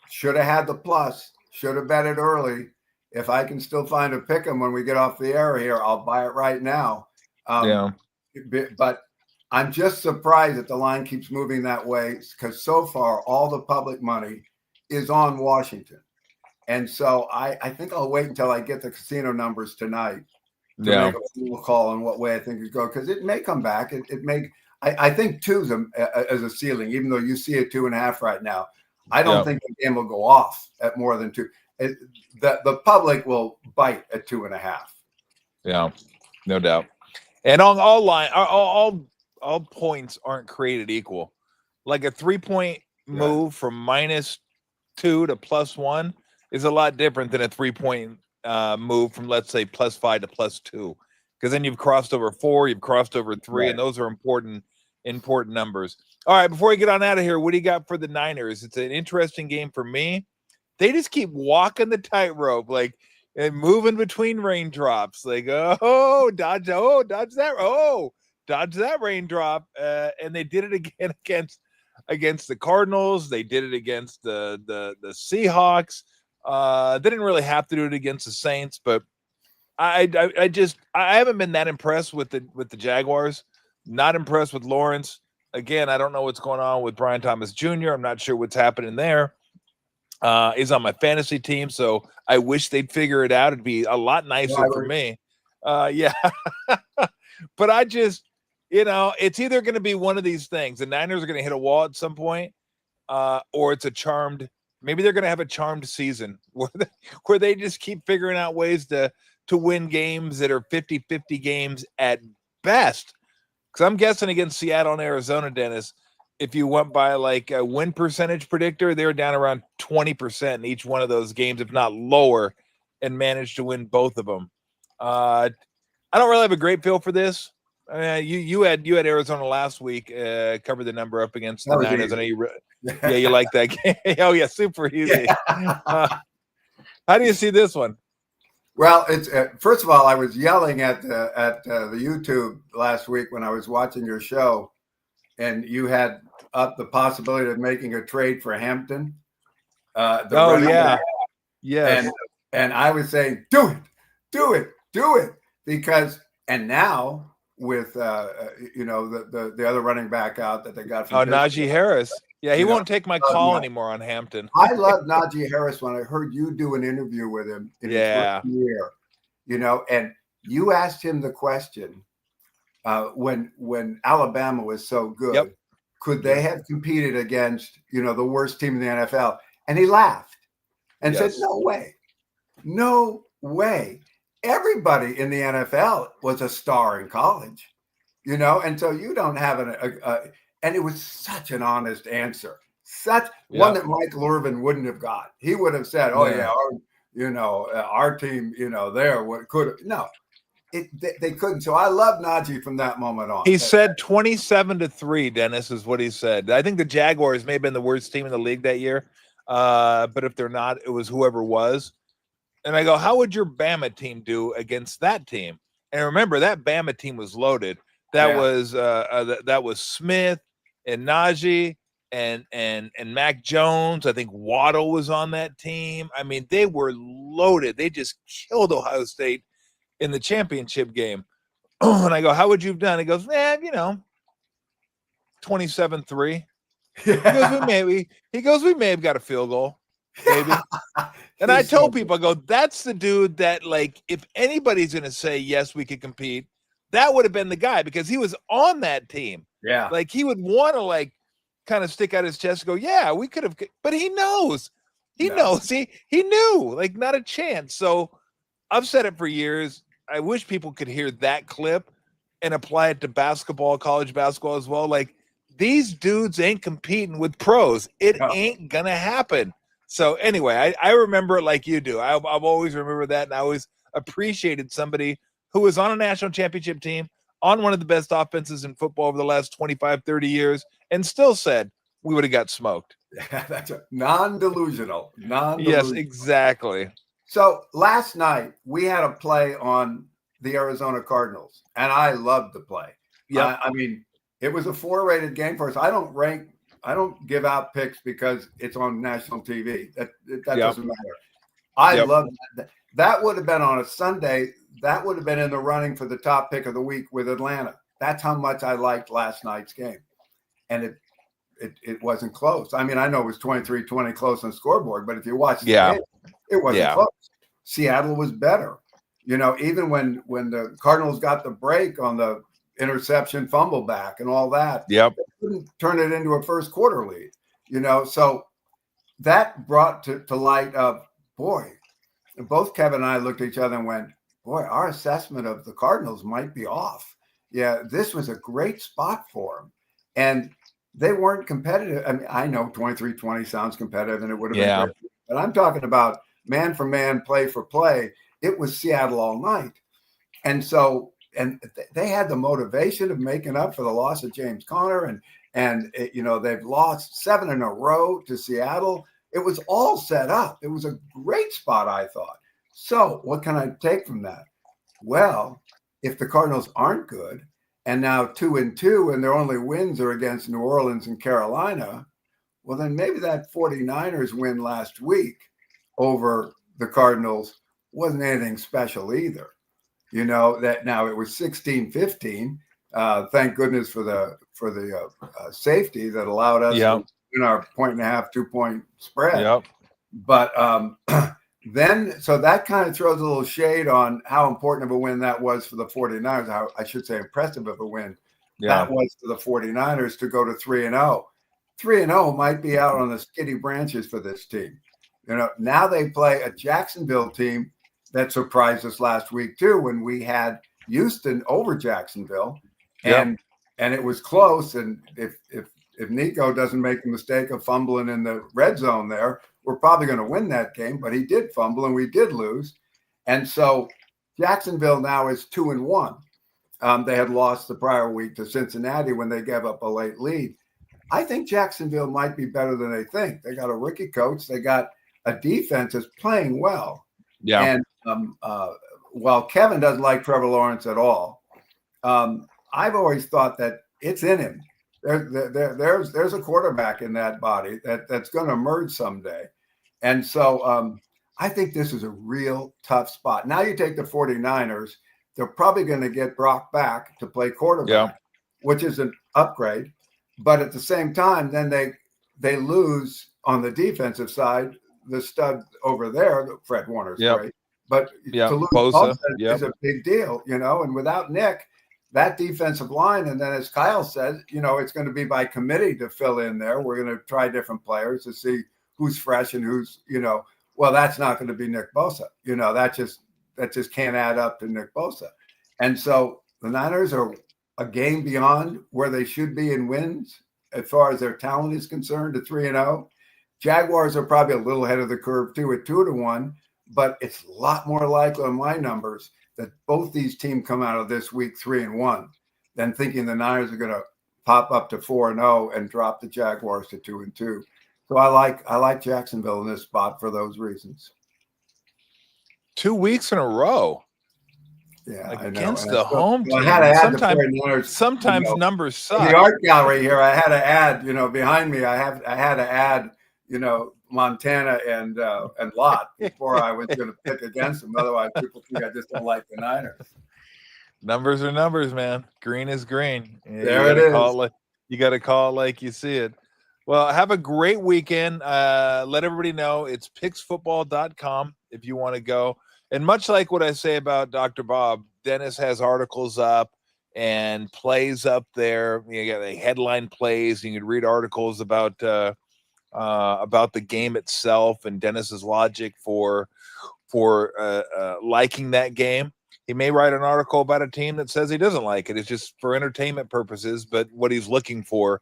should have had the plus. Should have bet it early. If I can still find a pick 'em when we get off the air here, I'll buy it right now. But I'm just surprised that the line keeps moving that way because so far all the public money is on Washington. And so I think I'll wait until I get the casino numbers tonight to make a full call on what way I think it's going because it may come back. It may. I think 2 is a ceiling, even though you see a 2.5 right now. I don't think the game will go off at more than 2. The public will bite at 2.5. Yeah, no doubt. And on all points aren't created equal. Like a 3-point move from -2 to +1 is a lot different than a 3-point move from, let's say, +5 to +2. Because then you've crossed over 4, you've crossed over 3, and those are important numbers. All right, before we get on out of here, what do you got for the Niners? It's an interesting game for me. They just keep walking the tightrope, like and moving between raindrops. Like, dodge that raindrop. And they did it again against the Cardinals. They did it against the Seahawks. They didn't really have to do it against the Saints, but I haven't been that impressed with the Jaguars. Not impressed with Lawrence. Again, I don't know what's going on with Brian Thomas Jr. I'm not sure what's happening there. He's on my fantasy team, so I wish they'd figure it out. It'd be a lot nicer for me. But I just, it's either going to be one of these things. The Niners are going to hit a wall at some point, or it's maybe they're going to have a charmed season where they just keep figuring out ways to win games that are 50-50 games at best. Because I'm guessing against Seattle and Arizona, Dennis, if you went by like a win percentage predictor, they were down around 20% in each one of those games, if not lower. and managed to win both of them. I don't really have a great feel for this. You had Arizona last week, covered the number up against the Niners. I know you like that game. Oh yeah, super easy. Yeah. How do you see this one? Well, it's first of all, I was yelling at the YouTube last week when I was watching your show, and you had up the possibility of making a trade for Hampton. Yes. And I was saying, do it, because now with the other running back out that they got from Najee Harris. Yeah, he won't take my call anymore on Hampton. I loved Najee Harris when I heard you do an interview with him in his first year, and you asked him the question when Alabama was so good, could they have competed against, the worst team in the NFL? And he laughed and said, no way. Everybody in the NFL was a star in college, and so you don't have and it was such an honest answer, one that Michael Irvin wouldn't have got. He would have said, our team, they couldn't. So I love Najee from that moment on. He said 27-3, Dennis, is what he said. I think the Jaguars may have been the worst team in the league that year. But if they're not, it was whoever was. And I go, how would your Bama team do against that team? And remember, that Bama team was loaded. That was Smith and Najee and Mac Jones. I think Waddle was on that team. I mean, they were loaded. They just killed Ohio State in the championship game. And I go, how would you have done? He goes, 27-3. He goes, we may have got a field goal, maybe. And I told people, I go, that's the dude that, like, if anybody's going to say, yes, we could compete, that would have been the guy, because he was on that team. Yeah. Like, he would want to, like, kind of stick out his chest and go, yeah, we could have. But he knows. He knows. He knew. Like, not a chance. So I've said it for years. I wish people could hear that clip and apply it to basketball, college basketball as well. Like, these dudes ain't competing with pros. It ain't going to happen. So anyway, I remember it like you do. I've always remembered that, and I always appreciated somebody who was on a national championship team, on one of the best offenses in football over the last 25, 30 years, and still said we would have got smoked. That's non-delusional. Yes, exactly. So last night we had a play on the Arizona Cardinals, and I loved the play. Yeah, I mean, it was a 4-rated game for us. I don't give out picks because it's on national TV. That doesn't matter. I love that. That would have been on a Sunday. That would have been in the running for the top pick of the week with Atlanta. That's how much I liked last night's game. And it wasn't close. I mean, I know it was 23-20 close on the scoreboard, but if you watch the game, it wasn't close. Seattle was better. Even when the Cardinals got the break on the interception, fumble back, and all that, they couldn't turn it into a first quarter lead. So that brought to light of, boy, both Kevin and I looked at each other and went, boy, our assessment of the Cardinals might be off. Yeah, this was a great spot for them. And they weren't competitive. I mean, I know 23-20 sounds competitive, and it would have been great. But I'm talking about man for man, play for play. It was Seattle all night. And so, they had the motivation of making up for the loss of James Conner. And they've lost 7 in a row to Seattle. It was all set up. It was a great spot, I thought. So what can I take from that? Well, if the Cardinals aren't good, and now 2-2, and their only wins are against New Orleans and Carolina, well, then maybe that 49ers win last week over the Cardinals wasn't anything special either. That now it was 16-15. Thank goodness for the safety that allowed us to win our 1.5, 2-point spread. But then, so that kind of throws a little shade on how important of a win that was for the 49ers. How, I should say, impressive of a win that was for the 49ers to go to 3-0. 3-0 might be out on the skinny branches for this team. Now they play a Jacksonville team that surprised us last week too, when we had Houston over Jacksonville, and it was close. And if Nico doesn't make the mistake of fumbling in the red zone there, we're probably going to win that game. But he did fumble, and we did lose. And so Jacksonville now is 2-1. They had lost the prior week to Cincinnati when they gave up a late lead. I think Jacksonville might be better than they think. They got a rookie coach. They got a defense that's playing well. Yeah. And while Kevin doesn't like Trevor Lawrence at all, I've always thought that it's in him. There's a quarterback in that body that's going to emerge someday. And so I think this is a real tough spot. Now you take the 49ers. They're probably going to get Brock back to play quarterback, which is an upgrade. But at the same time, then they lose on the defensive side the stud over there. Fred Warner's great. But to lose Bosa is a big deal, and without Nick, that defensive line, and then as Kyle said, it's going to be by committee to fill in there. We're going to try different players to see who's fresh and who's, well, that's not going to be Nick Bosa. That just can't add up to Nick Bosa. And so the Niners are a game beyond where they should be in wins as far as their talent is concerned, at 3-0. Jaguars are probably a little ahead of the curve too at 2-1, but it's a lot more likely on my numbers that both these teams come out of this week 3-1 than thinking the Niners are going to pop up to 4-0 and drop the Jaguars to 2-2. So I like Jacksonville in this spot for those reasons. 2 weeks in a row. Yeah, against the home team. I had to add sometimes numbers suck. The art gallery here, I had to add, behind me, I had to add, Montana and Lott before I was going to pick against them. Otherwise, people think I just don't like the Niners. Numbers are numbers, man. Green is green. There it is. You got to call it like you see it. Well, have a great weekend. Let everybody know it's picksfootball.com if you want to go. And much like what I say about Dr. Bob, Dennis has articles up and plays up there. You got the headline plays. You can read articles about the game itself and Dennis's logic for liking that game. He may write an article about a team that says he doesn't like it. It's just for entertainment purposes, but what he's looking for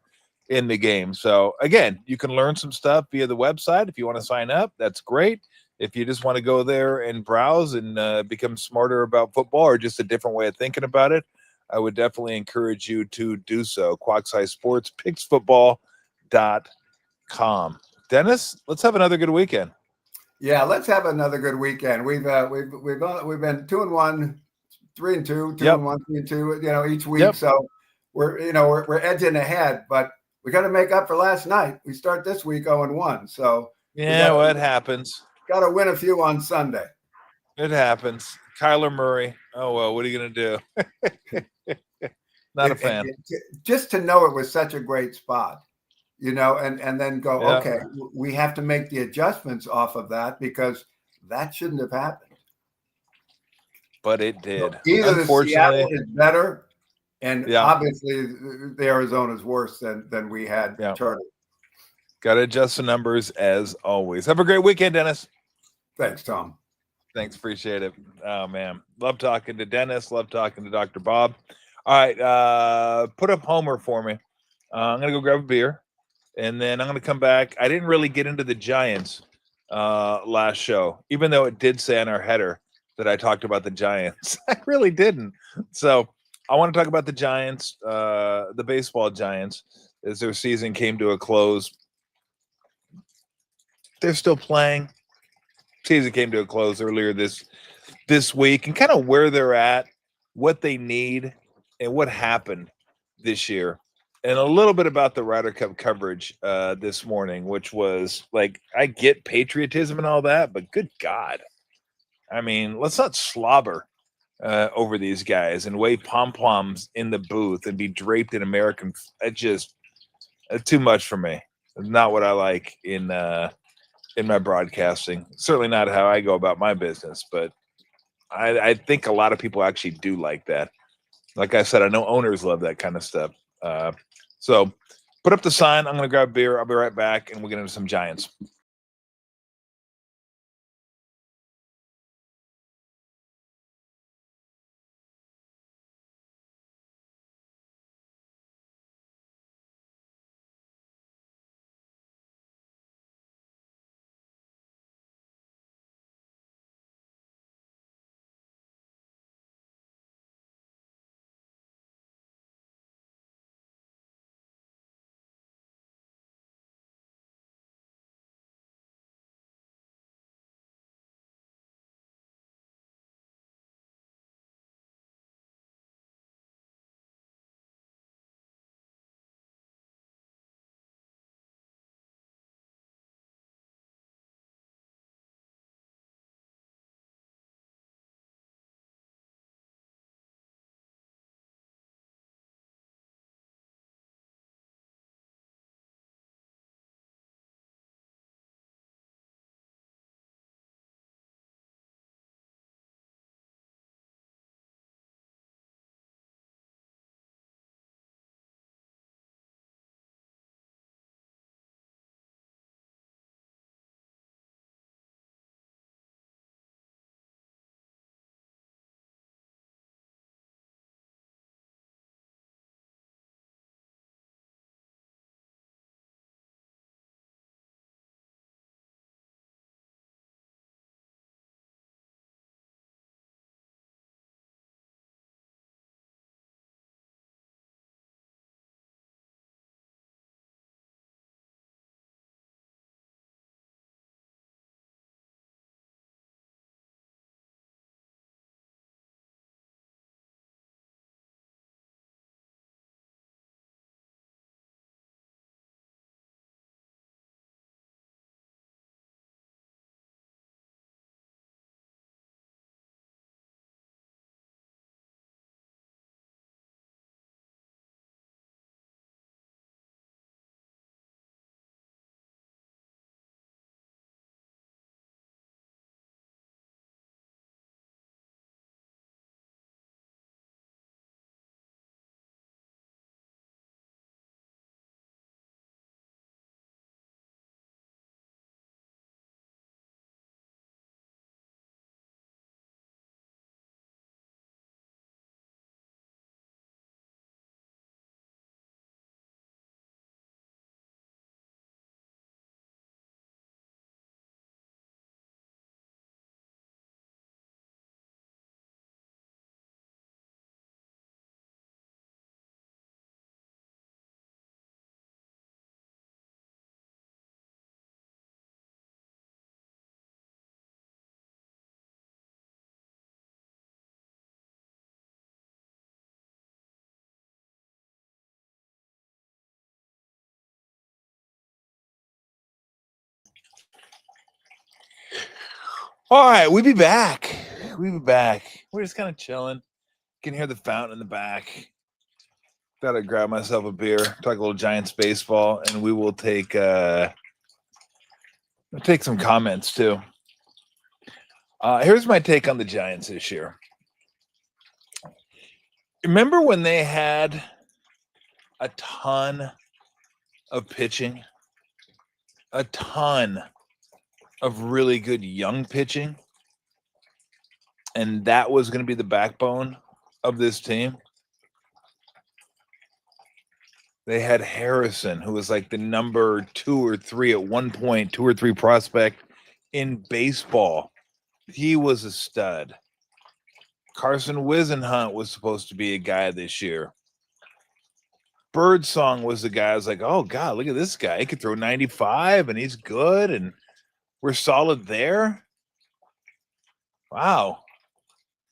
in the game. So again, you can learn some stuff via the website. If you want to sign up, that's great. If you just want to go there and browse and become smarter about football or just a different way of thinking about it, I would definitely encourage you to do so. Quackside Sports, picksfootball.com. Dennis, let's have another good weekend. Yeah, let's have another good weekend. We've been 2-1, 3-2, 2-1, 3-2, each week. Yep. So we're edging ahead, but we got to make up for last night. We start this week 0-1. So yeah, it happens. Got to win a few on Sunday. It happens. Kyler Murray. Oh, well, what are you going to do? Not a fan. Just to know it was such a great spot, and then go, okay, we have to make the adjustments off of that because that shouldn't have happened. But it did. So either the Seattle is better, and obviously the Arizona's worse than we had charted. Got to adjust the numbers as always. Have a great weekend, Dennis. Thanks, Tom. Thanks. Appreciate it. Oh, man. Love talking to Dennis. Love talking to Dr. Bob. All right. Put up Homer for me. I'm going to go grab a beer, and then I'm going to come back. I didn't really get into the Giants last show, even though it did say on our header that I talked about the Giants. I really didn't. So I want to talk about the Giants, the baseball Giants, as their season came to a close. They're still playing. Season came to a close earlier this week, and kind of where they're at, what they need, and what happened this year, and a little bit about the Ryder Cup coverage this morning, which was like, I get patriotism and all that, but good God, I mean, let's not slobber over these guys and wave pom-poms in the booth and be draped in American. It just too much for me. It's not what I like in my broadcasting. Certainly not how I go about my business, but I think a lot of people actually do like that. Like I said, I know owners love that kind of stuff. So put up the sign. I'm going to grab a beer. I'll be right back, and we'll get into some Giants. All right, we be back. We're just kind of chilling. You can hear the fountain in the back. Thought I'd grab myself a beer, talk a little Giants baseball, and we will take some comments too. Here's my take on the Giants this year. Remember when they had a ton of pitching, a ton of really good young pitching, and that was going to be the backbone of this team? They had Harrison, who was like the number 2 or 3 at one point, 2 or 3 prospect in baseball. He was a stud. Carson Whisenhunt was supposed to be a guy this year. Birdsong was the guy. I was like, oh, God, look at this guy. He could throw 95, and he's good, and we're solid there. Wow.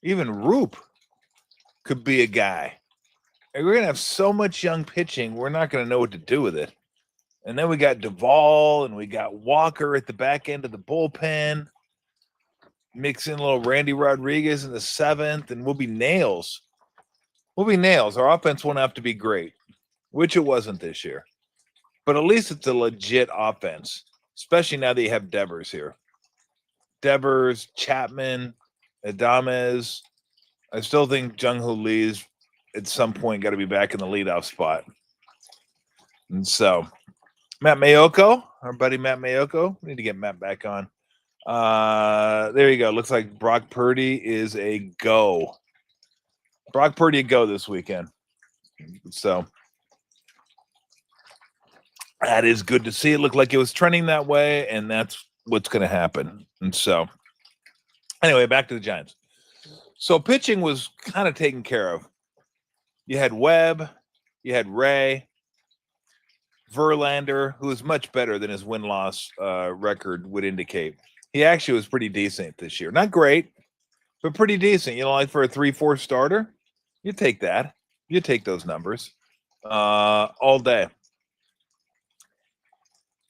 Even Roop could be a guy. And we're going to have so much young pitching, we're not going to know what to do with it. And then we got Duvall, and we got Walker at the back end of the bullpen. Mix in a little Randy Rodriguez in the 7th, and we'll be nails. Our offense won't have to be great, which it wasn't this year. But at least it's a legit offense, especially now that you have Devers here. Devers, Chapman, Adames. I still think Jung-Hoo Lee's at some point got to be back in the leadoff spot. And so, Matt Mayoko, our buddy Matt Mayoko, we need to get Matt back on. There you go. Looks like Brock Purdy is a go. Brock Purdy a go this weekend. So that is good to see. It looked like it was trending that way, and that's what's going to happen. And so anyway, back to the Giants. So pitching was kind of taken care of. You had Webb, you had Ray, Verlander, who is much better than his win-loss record would indicate. He actually was pretty decent this year. Not great, but pretty decent. You know, like for a 3-4 starter, you take that. You take those numbers all day.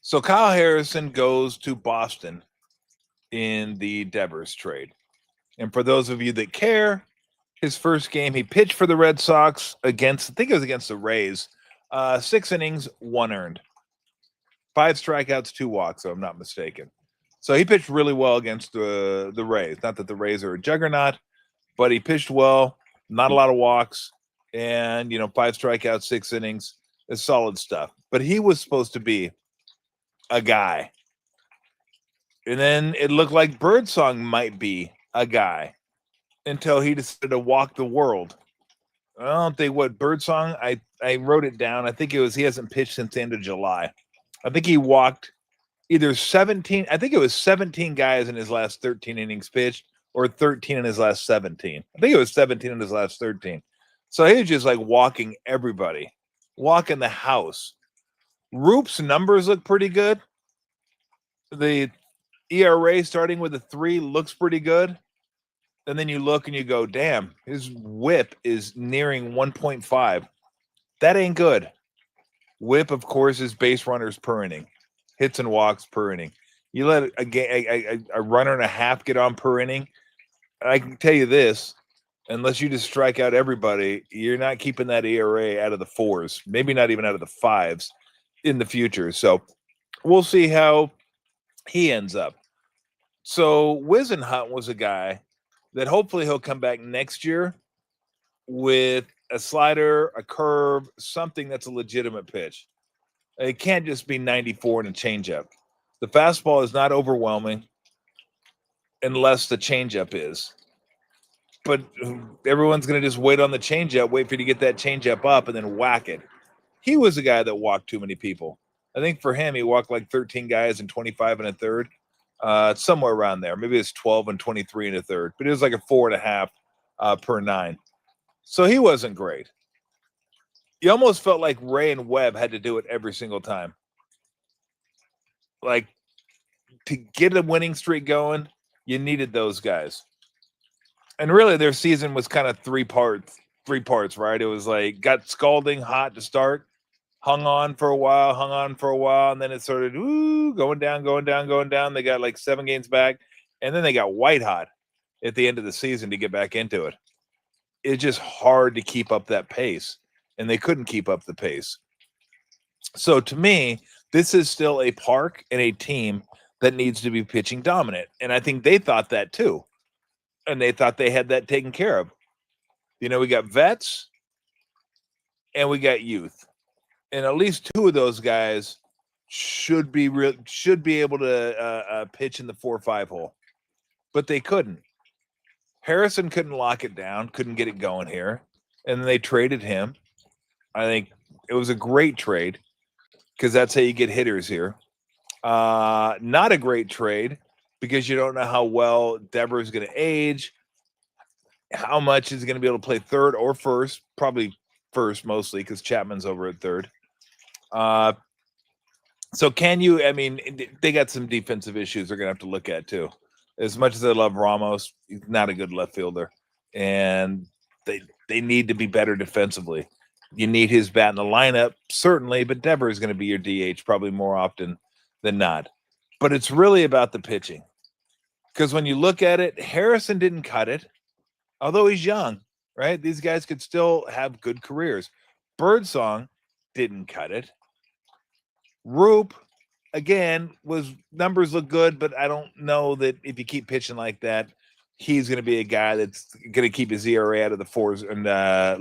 So Kyle Harrison goes to Boston in the Devers trade. And for those of you that care, his first game, he pitched for the Red Sox against, I think it was against the Rays. 6 innings, 1 earned. 5 strikeouts, 2 walks, if I'm not mistaken. So he pitched really well against the Rays. Not that the Rays are a juggernaut, but he pitched well, not a lot of walks, and, 5 strikeouts, 6 innings. It's solid stuff. But he was supposed to be a guy. And then it looked like Birdsong might be a guy until he decided to walk the world. I don't think what Birdsong, I wrote it down. I think he hasn't pitched since the end of July. I think he walked either 17, I think it was 17 guys in his last 13 innings pitched, or 13 in his last 17. I think it was 17 in his last 13. So he was just like walking everybody, walking the house. Roop's numbers look pretty good. The ERA starting with a 3 looks pretty good. And then you look and you go, damn, his whip is nearing 1.5. That ain't good. Whip, of course, is base runners per inning. Hits and walks per inning. You let a runner and a half get on per inning, I can tell you this, unless you just strike out everybody, you're not keeping that ERA out of the 4s, maybe not even out of the 5s in the future. So we'll see how he ends up. So Whisenhunt was a guy that hopefully he'll come back next year with a slider, a curve, something that's a legitimate pitch. It can't just be 94 and a changeup. The fastball is not overwhelming unless the changeup is. But everyone's going to just wait on the changeup, wait for you to get that changeup up, and then whack it. He was a guy that walked too many people. I think for him, he walked like 13 guys and 25 and a third. Somewhere around there. Maybe it's 12 and 23 and a third. But it was like a 4.5 per 9. So he wasn't great. You almost felt like Ray and Webb had to do it every single time. Like, to get a winning streak going, you needed those guys. And really, their season was kind of three parts, right? It was like, got scalding hot to start, hung on for a while, and then it started going down. They got like 7 games back, And then they got white hot at the end of the season to get back into it. It's just hard to keep up that pace, and they couldn't keep up the pace. So to me, this is still a park and a team that needs to be pitching dominant. And I think they thought that too. And they thought they had that taken care of. We got vets and we got youth. And at least two of those guys should be able to pitch in the 4-5 hole. But they couldn't. Harrison couldn't lock it down, couldn't get it going here. And then they traded him. I think it was a great trade because that's how you get hitters here. Not a great trade because you don't know how well Devers is going to age, how much he's going to be able to play third or first, probably first mostly because Chapman's over at third. So they got some defensive issues they're going to have to look at too. As much as I love Ramos, he's not a good left fielder. And they need to be better defensively. You need his bat in the lineup, certainly, but Devers is going to be your DH probably more often than not. But it's really about the pitching. Because when you look at it, Harrison didn't cut it, although he's young, right? These guys could still have good careers. Birdsong didn't cut it. Roop, again, numbers look good, but I don't know that if you keep pitching like that, he's going to be a guy that's going to keep his ERA out of the 4s and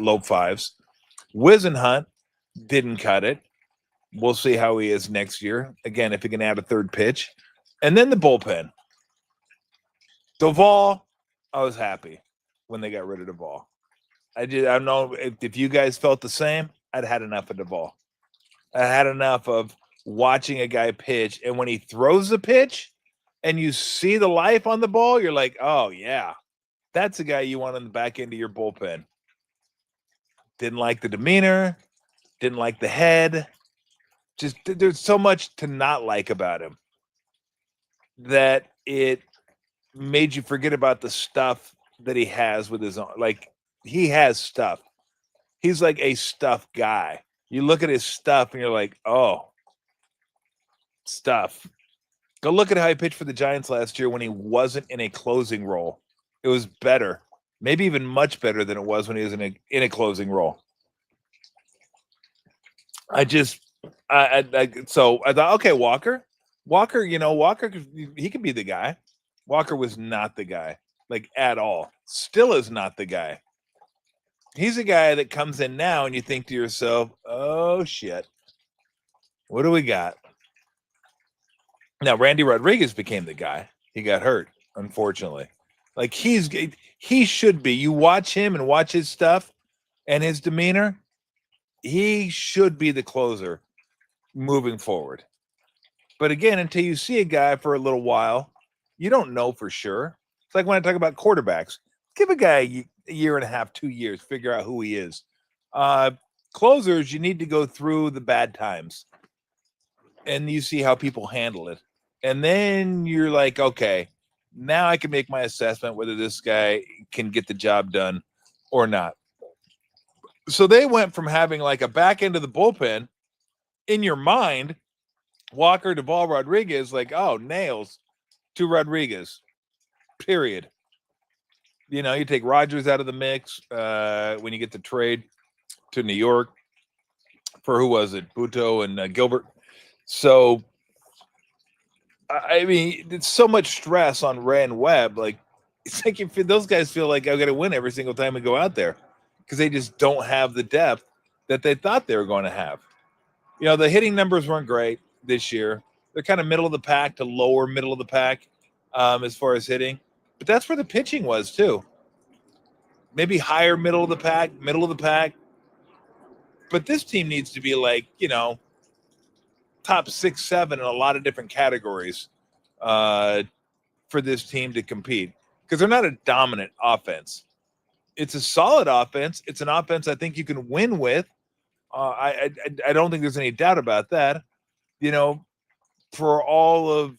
low 5s. Wisenhunt didn't cut it. We'll see how he is next year. Again, if he can add a third pitch. And then the bullpen. Duvall, I was happy when they got rid of Duvall. I don't know if you guys felt the same. I'd had enough of Duvall. I had enough of watching a guy pitch, and when he throws the pitch and you see the life on the ball, you're like, oh, yeah, that's a guy you want on the back end of your bullpen. Didn't like the demeanor, didn't like the head. Just there's so much to not like about him that it made you forget about the stuff that he has with his own. Like, he has stuff. He's like a stuff guy. You look at his stuff and you're like, oh, stuff. Go look at how he pitched for the Giants last year when he wasn't in a closing role. It was better. Maybe even much better than it was when he was in a closing role. So I thought, okay, Walker, he could be the guy. Walker was not the guy, like at all. Still is not the guy. He's a guy that comes in now and you think to yourself, oh shit, what do we got? Now, Randy Rodriguez became the guy. He got hurt, unfortunately. Like he should be. You watch him and watch his stuff and his demeanor. He should be the closer moving forward. But again, until you see a guy for a little while, you don't know for sure. It's like when I talk about quarterbacks. Give a guy a year and a half, 2 years, figure out who he is. Closers, you need to go through the bad times. And you see how people handle it. And then you're like, okay, now I can make my assessment whether this guy can get the job done or not. So they went from having like a back end of the bullpen in your mind, Walker, Duvall, Rodriguez, like, oh, nails to Rodriguez, period. You take Rogers out of the mix when you get the trade to New York for who was it? Buto and Gilbert. So, I mean, it's so much stress on Ray and Webb. Like, it's like if those guys feel like I've got to win every single time we go out there because they just don't have the depth that they thought they were going to have. The hitting numbers weren't great this year. They're kind of middle of the pack to lower middle of the pack as far as hitting. But that's where the pitching was, too. Maybe higher middle of the pack. But this team needs to be like, top 6, 7 in a lot of different categories for this team to compete. Because they're not a dominant offense. It's a solid offense. It's an offense I think you can win with. I don't think there's any doubt about that. For all of,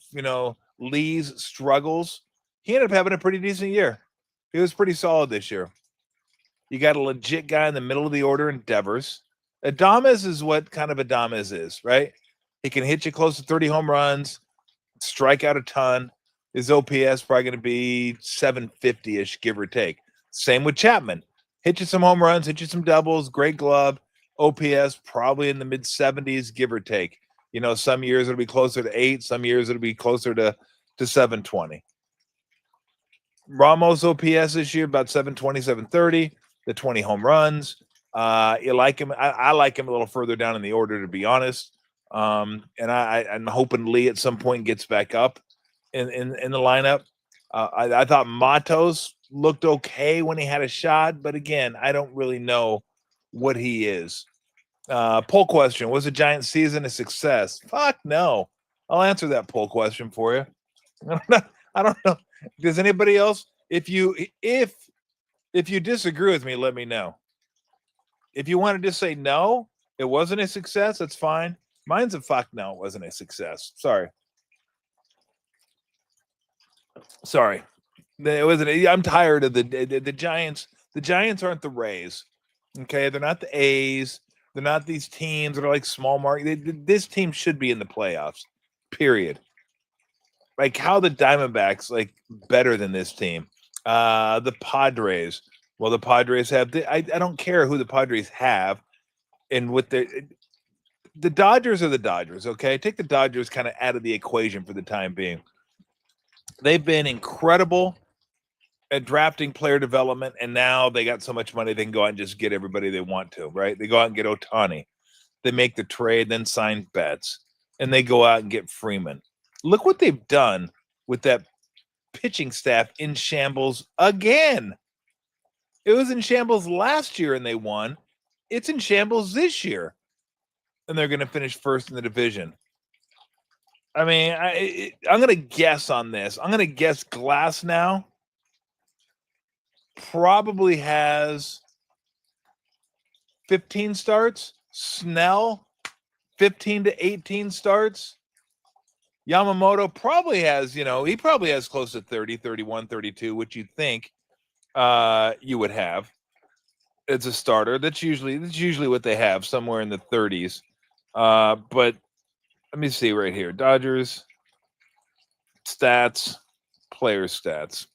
Lee's struggles, he ended up having a pretty decent year. He was pretty solid this year. You got a legit guy in the middle of the order in Devers. Adames is what kind of Adames is, right? He can hit you close to 30 home runs, strike out a ton, His OPS probably going to be 750-ish, give or take. Same with Chapman. Hit you some home runs, hit you some doubles, great glove. OPS probably in the mid-70s, give or take. You know, some years it'll be closer to 8, some years it'll be closer to 720. Ramos OPS this year about 720, 730, the 20 home runs. You like him. I like him a little further down in the order, to be honest. And I'm hoping Lee at some point gets back up in the lineup. I thought Matos looked okay when he had a shot, but again, I don't really know what he is. Poll question: was the Giants season a success? Fuck no. I'll answer that poll question for you. I don't know. Does anybody else? If you disagree with me, let me know. If you want to just say no, it wasn't a success, that's fine. Mine's a fuck no, it wasn't a success. Sorry. It wasn't. I'm tired of the Giants. The Giants aren't the Rays. Okay, they're not the A's. They're not these teams that are like small market. This team should be in the playoffs. Period. Like how the Diamondbacks like better than this team. The Padres. Well, the Padres have. I don't care who the Padres have, and with the Dodgers are the Dodgers. Okay, take the Dodgers kind of out of the equation for the time being. They've been incredible at drafting player development, and now they got so much money they can go out and just get everybody they want to. Right? They go out and get Ohtani. They make the trade, then sign Betts, and they go out and get Freeman. Look what they've done with that pitching staff in shambles again. It was in shambles last year and they won. It's in shambles this year. And they're going to finish first in the division. I mean, I'm going to guess on this. I'm going to guess Glass now probably has 15 starts. Snell, 15 to 18 starts. Yamamoto probably has, he probably has close to 30, 31, 32, which you'd think you would have as a starter. That's usually what they have, somewhere in the 30s. But let me see right here. Dodgers stats, player stats.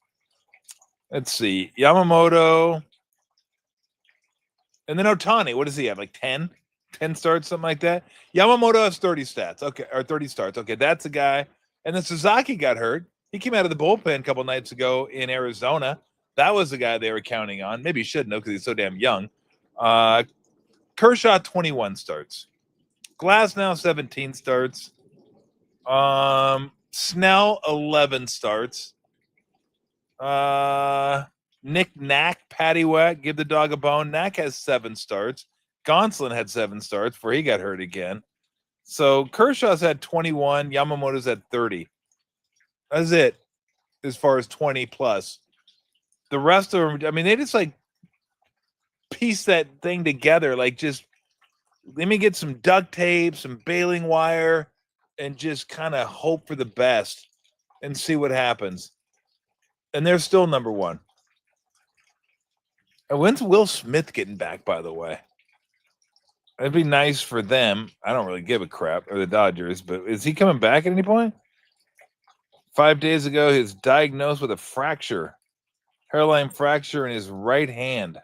Let's see. Yamamoto. And then Ohtani, what does he have? Like 10? 10 starts, something like that. Yamamoto has 30 stats. Okay, or 30 starts. Okay, that's a guy. And then Suzuki got hurt. He came out of the bullpen a couple nights ago in Arizona. That was the guy they were counting on. Maybe he shouldn't have because he's so damn young. Kershaw, 21 starts. Glasnow, 17 starts. Snell, 11 starts. Nick Knack, Patty Whack, give the dog a bone. Knack has 7 starts. Gonsolin had 7 starts before he got hurt again. So Kershaw's had 21. Yamamoto's had 30. That's it as far as 20 plus. The rest of them, I mean, they just like piece that thing together. Like just let me get some duct tape, some baling wire, and just kind of hope for the best and see what happens. And they're still number one. And when's Will Smith getting back, by the way? It'd be nice for them. I don't really give a crap, or the Dodgers, but is he coming back at any point? 5 days ago, he was diagnosed with a fracture, hairline fracture in his right hand.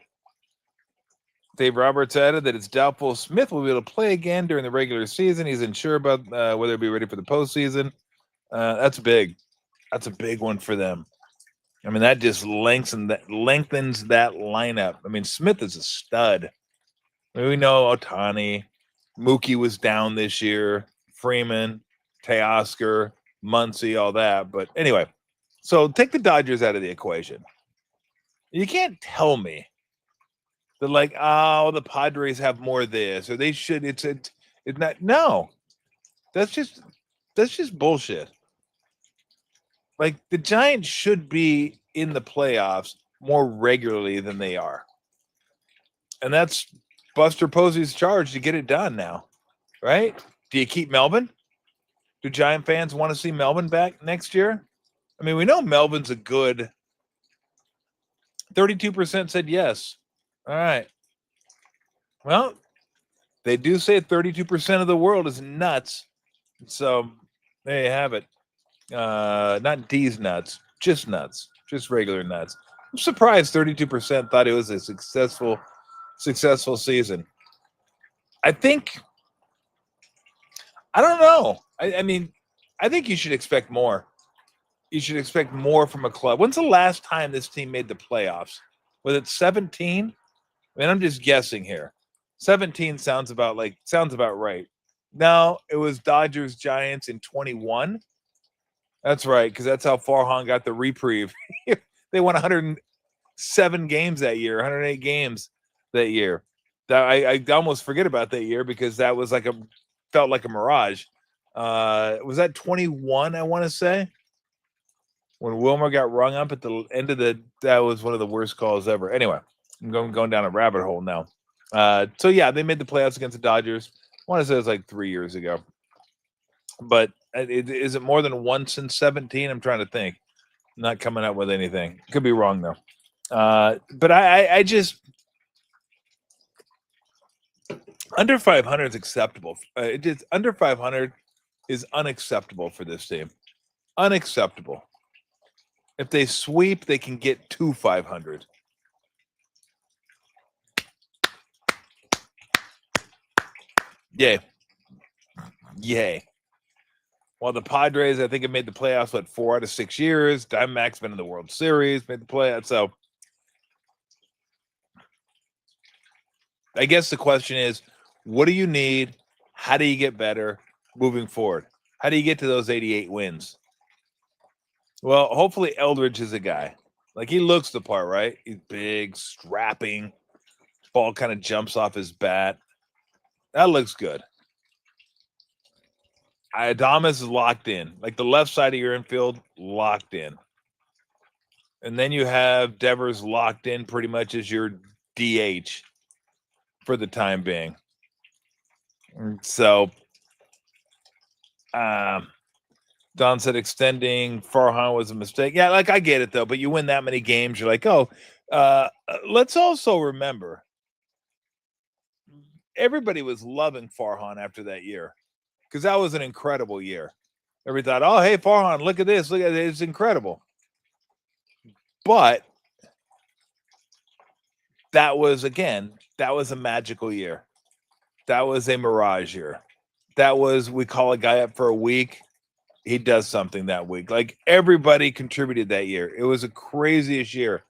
Dave Roberts added that it's doubtful Smith will be able to play again during the regular season. He's unsure about whether he'll be ready for the postseason. That's big. That's a big one for them. I mean, that just lengthens that lineup. I mean, Smith is a stud. I mean, we know Ohtani, Mookie was down this year, Freeman, Teoscar, Muncy, all that. But anyway, so take the Dodgers out of the equation. You can't tell me that like, oh, the Padres have more of this, or they should. It's not. No, that's just bullshit. Like the Giants should be in the playoffs more regularly than they are, and that's Buster Posey's charge to get it done now, right? Do you keep Melvin? Do Giant fans want to see Melvin back next year? I mean, we know Melvin's a good. 32% said yes. All right. Well, they do say 32% of the world is nuts. So there you have it. Not D's nuts, just nuts, just regular nuts. I'm surprised 32% thought it was a successful season. I don't know. I mean, I think you should expect more. You should expect more from a club. When's the last time this team made the playoffs? Was it 17? I mean, I'm just guessing here. 17 sounds about right. No, it was Dodgers Giants in 21. That's right, because that's how Farhan got the reprieve. They won 107 games that year, 108 games that year. I almost forget about that year because that was felt like a mirage. Was that 21? I want to say when Wilmer got rung up at the end of that was one of the worst calls ever. Anyway, I'm going down a rabbit hole now. So yeah, they made the playoffs against the Dodgers. I want to say it was like 3 years ago. But is it more than once in 17? I'm trying to think. I'm not coming up with anything. Could be wrong though. But I just under 500 is acceptable. Under 500 is unacceptable for this team. Unacceptable. If they sweep, they can get to 500. Yay. Well, the Padres, I think, have made the playoffs, 4 out of 6 years. Diamondbacks been in the World Series, made the playoffs. So I guess the question is, what do you need? How do you get better moving forward? How do you get to those 88 wins? Well, hopefully Eldridge is a guy. He looks the part, right? He's big, strapping. Ball kind of jumps off his bat. That looks good. Adames is locked in. The left side of your infield, locked in. And then you have Devers locked in pretty much as your DH for the time being. So, Don said extending Farhan was a mistake. Yeah, I get it, though. But you win that many games, you're like, let's also remember, everybody was loving Farhan after that year. Because that was an incredible year. Everybody thought, oh, hey, Farhan, look at this. Look at it. It's incredible. But that was a magical year. That was a mirage year. That was, we call a guy up for a week. He does something that week. Everybody contributed that year. It was a craziest year.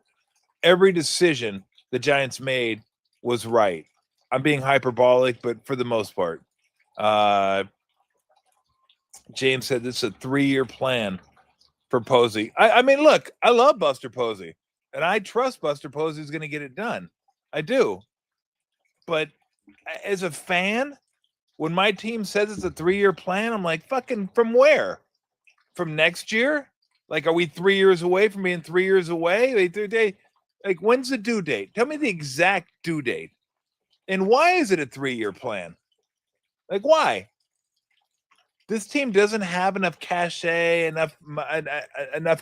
Every decision the Giants made was right. I'm being hyperbolic, but for the most part. James said this is a 3-year plan for Posey. I mean, look, I love Buster Posey, and I trust Buster Posey is going to get it done. I do. But as a fan, when my team says it's a 3-year plan, I'm like, fucking from where? From next year? Are we 3 years away from being 3 years away? When's the due date? Tell me the exact due date. And why is it a 3-year plan? Why? This team doesn't have enough cachet, enough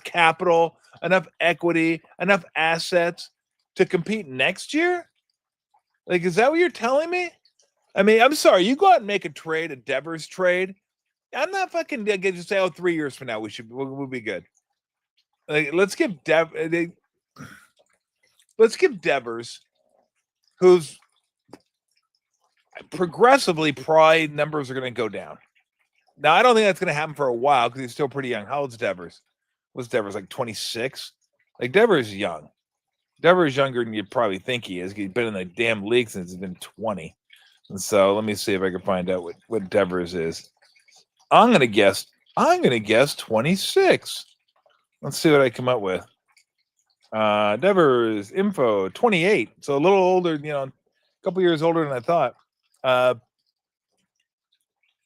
capital, enough equity, enough assets to compete next year? Is that what you're telling me? I mean, I'm sorry. You go out and make a trade, a Devers trade. I'm not fucking going to say, 3 years from now we'll be good. Let's give Devers, who's progressively probably numbers are going to go down. Now, I don't think that's going to happen for a while because he's still pretty young. How old's Devers? Was Devers 26? Devers is young. Devers is younger than you probably think he is. He's been in the damn league since he's been 20. And so let me see if I can find out what Devers is. I'm going to guess 26. Let's see what I come up with. Devers info 28. So a little older, a couple years older than I thought.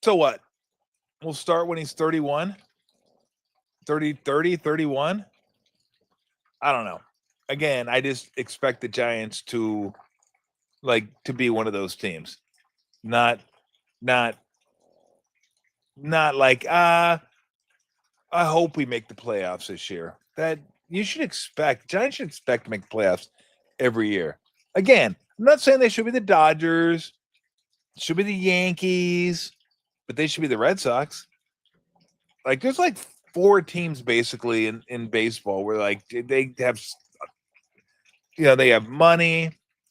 So what? We'll start when he's 31, 30, 31. I don't know. Again, I just expect the Giants to be one of those teams. Not I hope we make the playoffs this year. That Giants should expect to make the playoffs every year. Again, I'm not saying they should be the Dodgers, should be the Yankees, but they should be the Red Sox. There's 4 teams basically in baseball where like they have, they have money,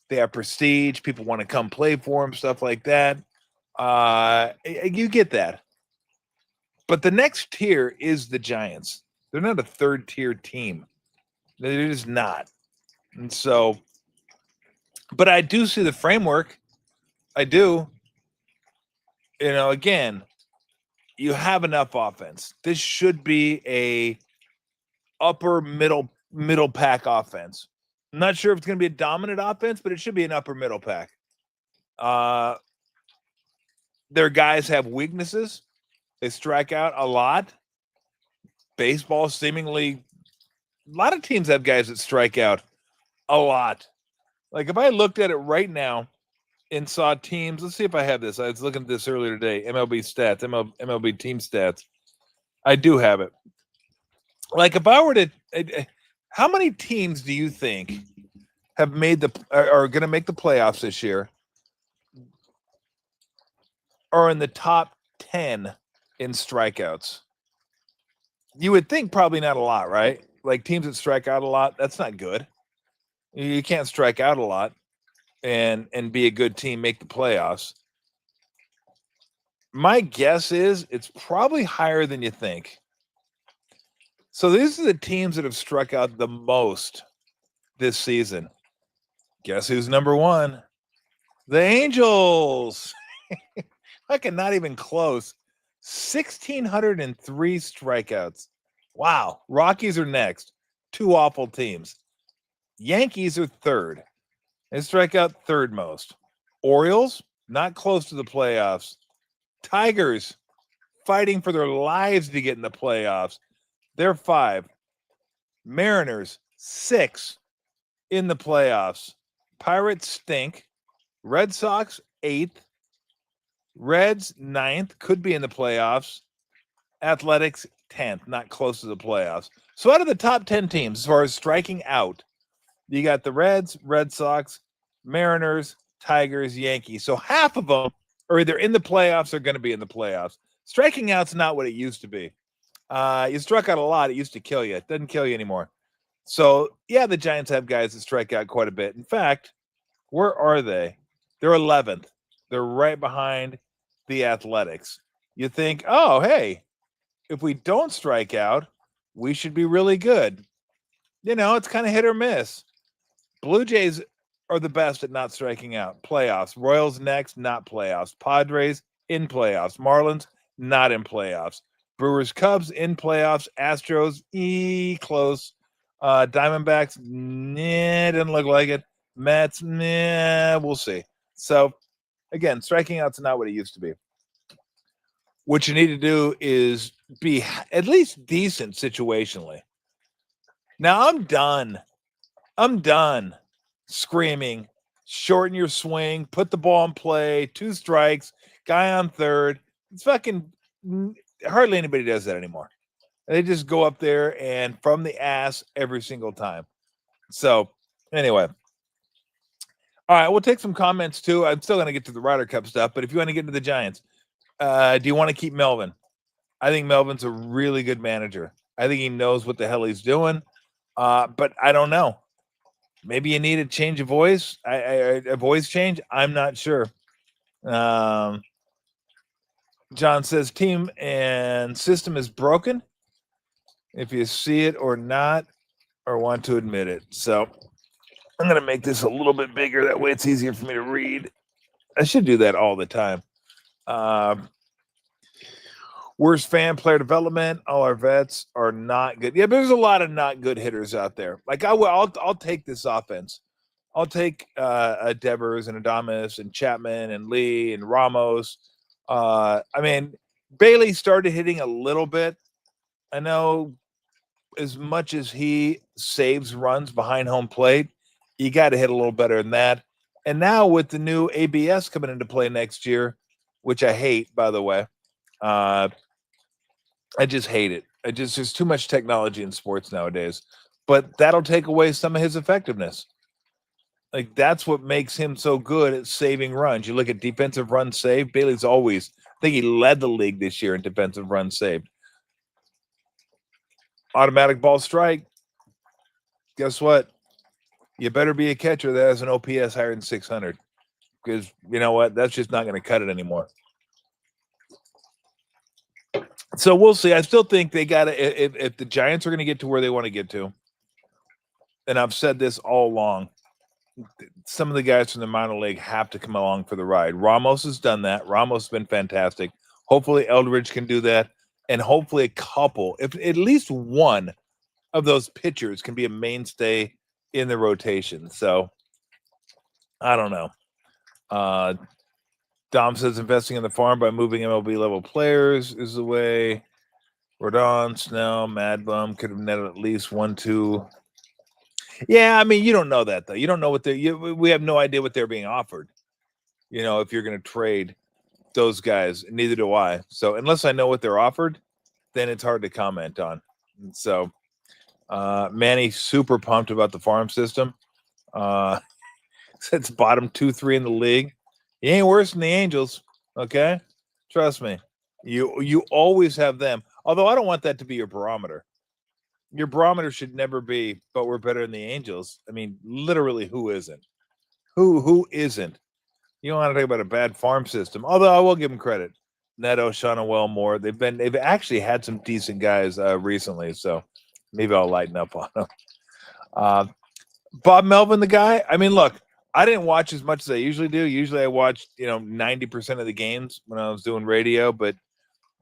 they have prestige, people want to come play for them, stuff like that. You get that. But the next tier is the Giants. They're not a third tier team. They're just not. And so, but I do see the framework. I do. Again, you have enough offense. This should be a upper middle pack offense. I'm not sure if it's going to be a dominant offense, but it should be an upper middle pack. Their guys have weaknesses. They strike out a lot. Baseball seemingly, a lot of teams have guys that strike out a lot. Like if I looked at it right now and saw teams, let's see if I have this. I was looking at this earlier today. MLB stats, MLB team stats. I do have it. Like if I were to, how many teams do you think have are going to make the playoffs this year? Are in the top 10 in strikeouts? You would think probably not a lot, right? Like teams that strike out a lot, that's not good. You can't strike out a lot and be a good team, make the playoffs. My guess is it's probably higher than you think. So these are the teams that have struck out the most this season. Guess who's number 1? The Angels. Fucking not even close. 1,603 strikeouts. Wow. Rockies are next. 2 awful teams. Yankees are third. They strike out third most. Orioles, not close to the playoffs. Tigers, fighting for their lives to get in the playoffs. They're 5. Mariners, 6 in the playoffs. Pirates stink. Red Sox, 8th. Reds, 9th, could be in the playoffs. Athletics, 10th, not close to the playoffs. So out of the top 10 teams, as far as striking out, you got the Reds, Red Sox, Mariners, Tigers, Yankees. So half of them are either in the playoffs or going to be in the playoffs. Striking out's not what it used to be. You struck out a lot. It used to kill you. It doesn't kill you anymore. So, yeah, the Giants have guys that strike out quite a bit. In fact, where are they? They're 11th. They're right behind the Athletics. You think, oh, hey, if we don't strike out, we should be really good. It's kind of hit or miss. Blue Jays are the best at not striking out. Playoffs. Royals next, not playoffs. Padres in playoffs. Marlins not in playoffs. Brewers, Cubs in playoffs. Astros, close. Diamondbacks, didn't look like it. Mets, we'll see. So, again, striking out's not what it used to be. What you need to do is be at least decent situationally. Now, I'm done screaming, shorten your swing, put the ball in play, 2 strikes, guy on third. It's fucking hardly anybody does that anymore. They just go up there and from the ass every single time. So, anyway. All right, we'll take some comments too. I'm still going to get to the Ryder Cup stuff, but if you want to get to the Giants, do you want to keep Melvin? I think Melvin's a really good manager. I think he knows what the hell he's doing, but I don't know. Maybe you need a change of voice, a voice change. I'm not sure. John says team and system is broken. If you see it or not, or want to admit it. So I'm going to make this a little bit bigger. That way it's easier for me to read. I should do that all the time. Worst fan player development. All our vets are not good. Yeah, there's a lot of not good hitters out there. Like I'll take this offense. I'll take Devers and Adames and Chapman and Lee and Ramos. I mean, Bailey started hitting a little bit. I know as much as he saves runs behind home plate, you got to hit a little better than that. And now with the new ABS coming into play next year, which I hate, by the way, I just hate it. There's too much technology in sports nowadays, but that'll take away some of his effectiveness. Like that's what makes him so good at saving runs. You look at defensive runs saved. Bailey's I think he led the league this year in defensive runs saved. automatic ball strike. Guess what? You better be a catcher that has an OPS higher than 600, because you know what? That's just not going to cut it anymore. So we'll see. I still think they got to, if the Giants are going to get to where they want to get to, and I've said this all along, some of the guys from the minor league have to come along for the ride. Ramos has done that. Ramos has been fantastic. Hopefully Eldridge can do that, and hopefully a couple, if at least one of those pitchers can be a mainstay in the rotation. So I don't know. Dom says investing in the farm by moving MLB level players is the way. Rodon, Snell, Mad Bum could have netted at least 1-2. Yeah, I mean, you don't know that though. You don't know what we have no idea what they're being offered. If you're going to trade those guys, neither do I. So unless I know what they're offered, then it's hard to comment on. And so Manny's super pumped about the farm system. It's bottom 2-3 in the league. He ain't worse than the Angels. Okay, trust me. You always have them. Although I don't want that to be your barometer. Your barometer should never be, but we're better than the Angels. I mean, literally, who isn't? Who isn't? You don't want to talk about a bad farm system. Although I will give them credit. Neto, Shauna Wellmore, they've actually had some decent guys recently. So maybe I'll lighten up on them. Bob Melvin, the guy. I mean, look, I didn't watch as much as I usually do. Usually I watched, 90% of the games when I was doing radio, but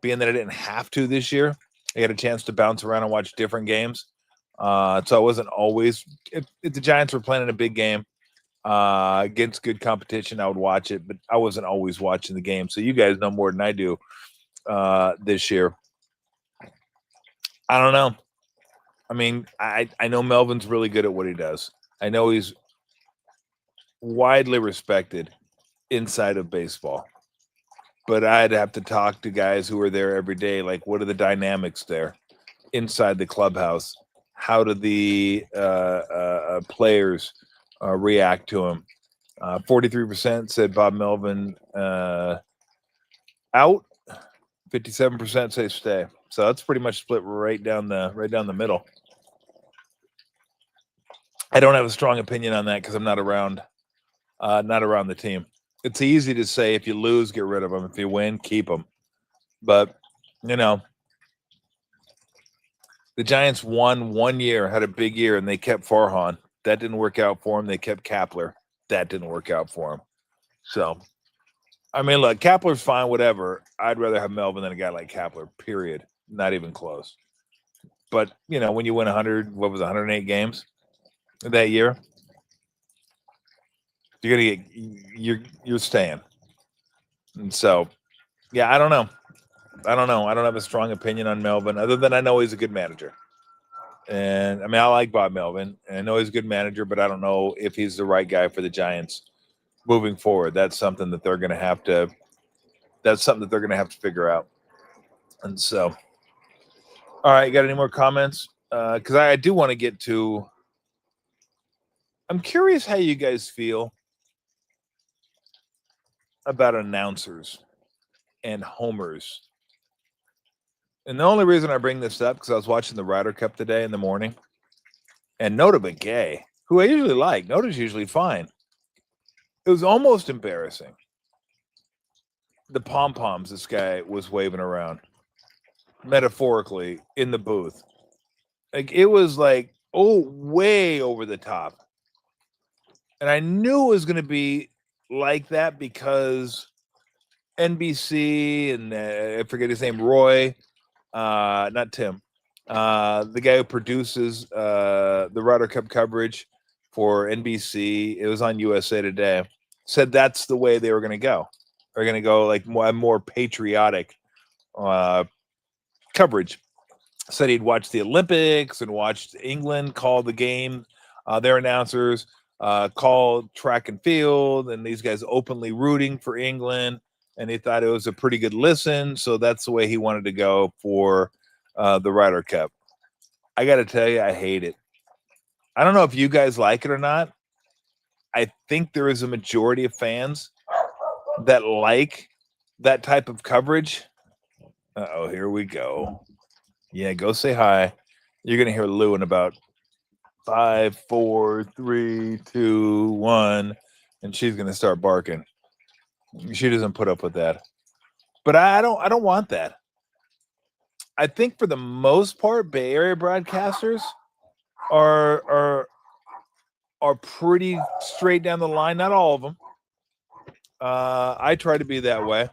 being that I didn't have to this year, I had a chance to bounce around and watch different games. So I wasn't always, if the Giants were playing in a big game against good competition, I would watch it, but I wasn't always watching the game. So you guys know more than I do this year. I don't know. I mean, I know Melvin's really good at what he does. I know he's widely respected inside of baseball. But I'd have to talk to guys who are there every day. Like, what are the dynamics there inside the clubhouse? How do the players react to him? 43% said Bob Melvin out. 57% say stay. So that's pretty much split right down the middle. I don't have a strong opinion on that because I'm not around the team. It's easy to say if you lose, get rid of them. If you win, keep them. But, the Giants won 1 year, had a big year, and they kept Farhan. That didn't work out for him. They kept Kapler. That didn't work out for him. So, I mean, look, Kapler's fine, whatever. I'd rather have Melvin than a guy like Kapler, period. Not even close. But, when you win 108 games that year, you're staying. And so, yeah, I don't know. I don't have a strong opinion on Melvin other than I know he's a good manager. And I mean, I like Bob Melvin and I know he's a good manager, but I don't know if he's the right guy for the Giants moving forward. That's something that they're going to have to figure out. And so, all right, you got any more comments? Because I do want to get to, I'm curious how you guys feel about announcers and homers. And the only reason I bring this up because I was watching the Ryder Cup today in the morning, and Nota Begay, who I usually like, Nota's usually fine. It was almost embarrassing. The pom-poms this guy was waving around, metaphorically, in the booth. Like, it was like, way over the top. And I knew it was going to be like that because NBC and I forget his name, Roy, not Tim, the guy who produces the Ryder Cup coverage for NBC, it was on USA Today, said that's the way they were going to go. They're going to go like more patriotic coverage. Said he'd watched the Olympics and watched England call the game, their announcers call track and field, and these guys openly rooting for England. And he thought it was a pretty good listen. So that's the way he wanted to go for the Ryder Cup. I got to tell you, I hate it. I don't know if you guys like it or not. I think there is a majority of fans that like that type of coverage. Uh-oh, here we go. Yeah, go say hi. You're going to hear Lou in about 5, 4, 3, 2, 1, and she's going to start barking. She doesn't put up with that. But I don't want that. I think for the most part, Bay Area broadcasters are pretty straight down the line. Not all of them. I try to be that way.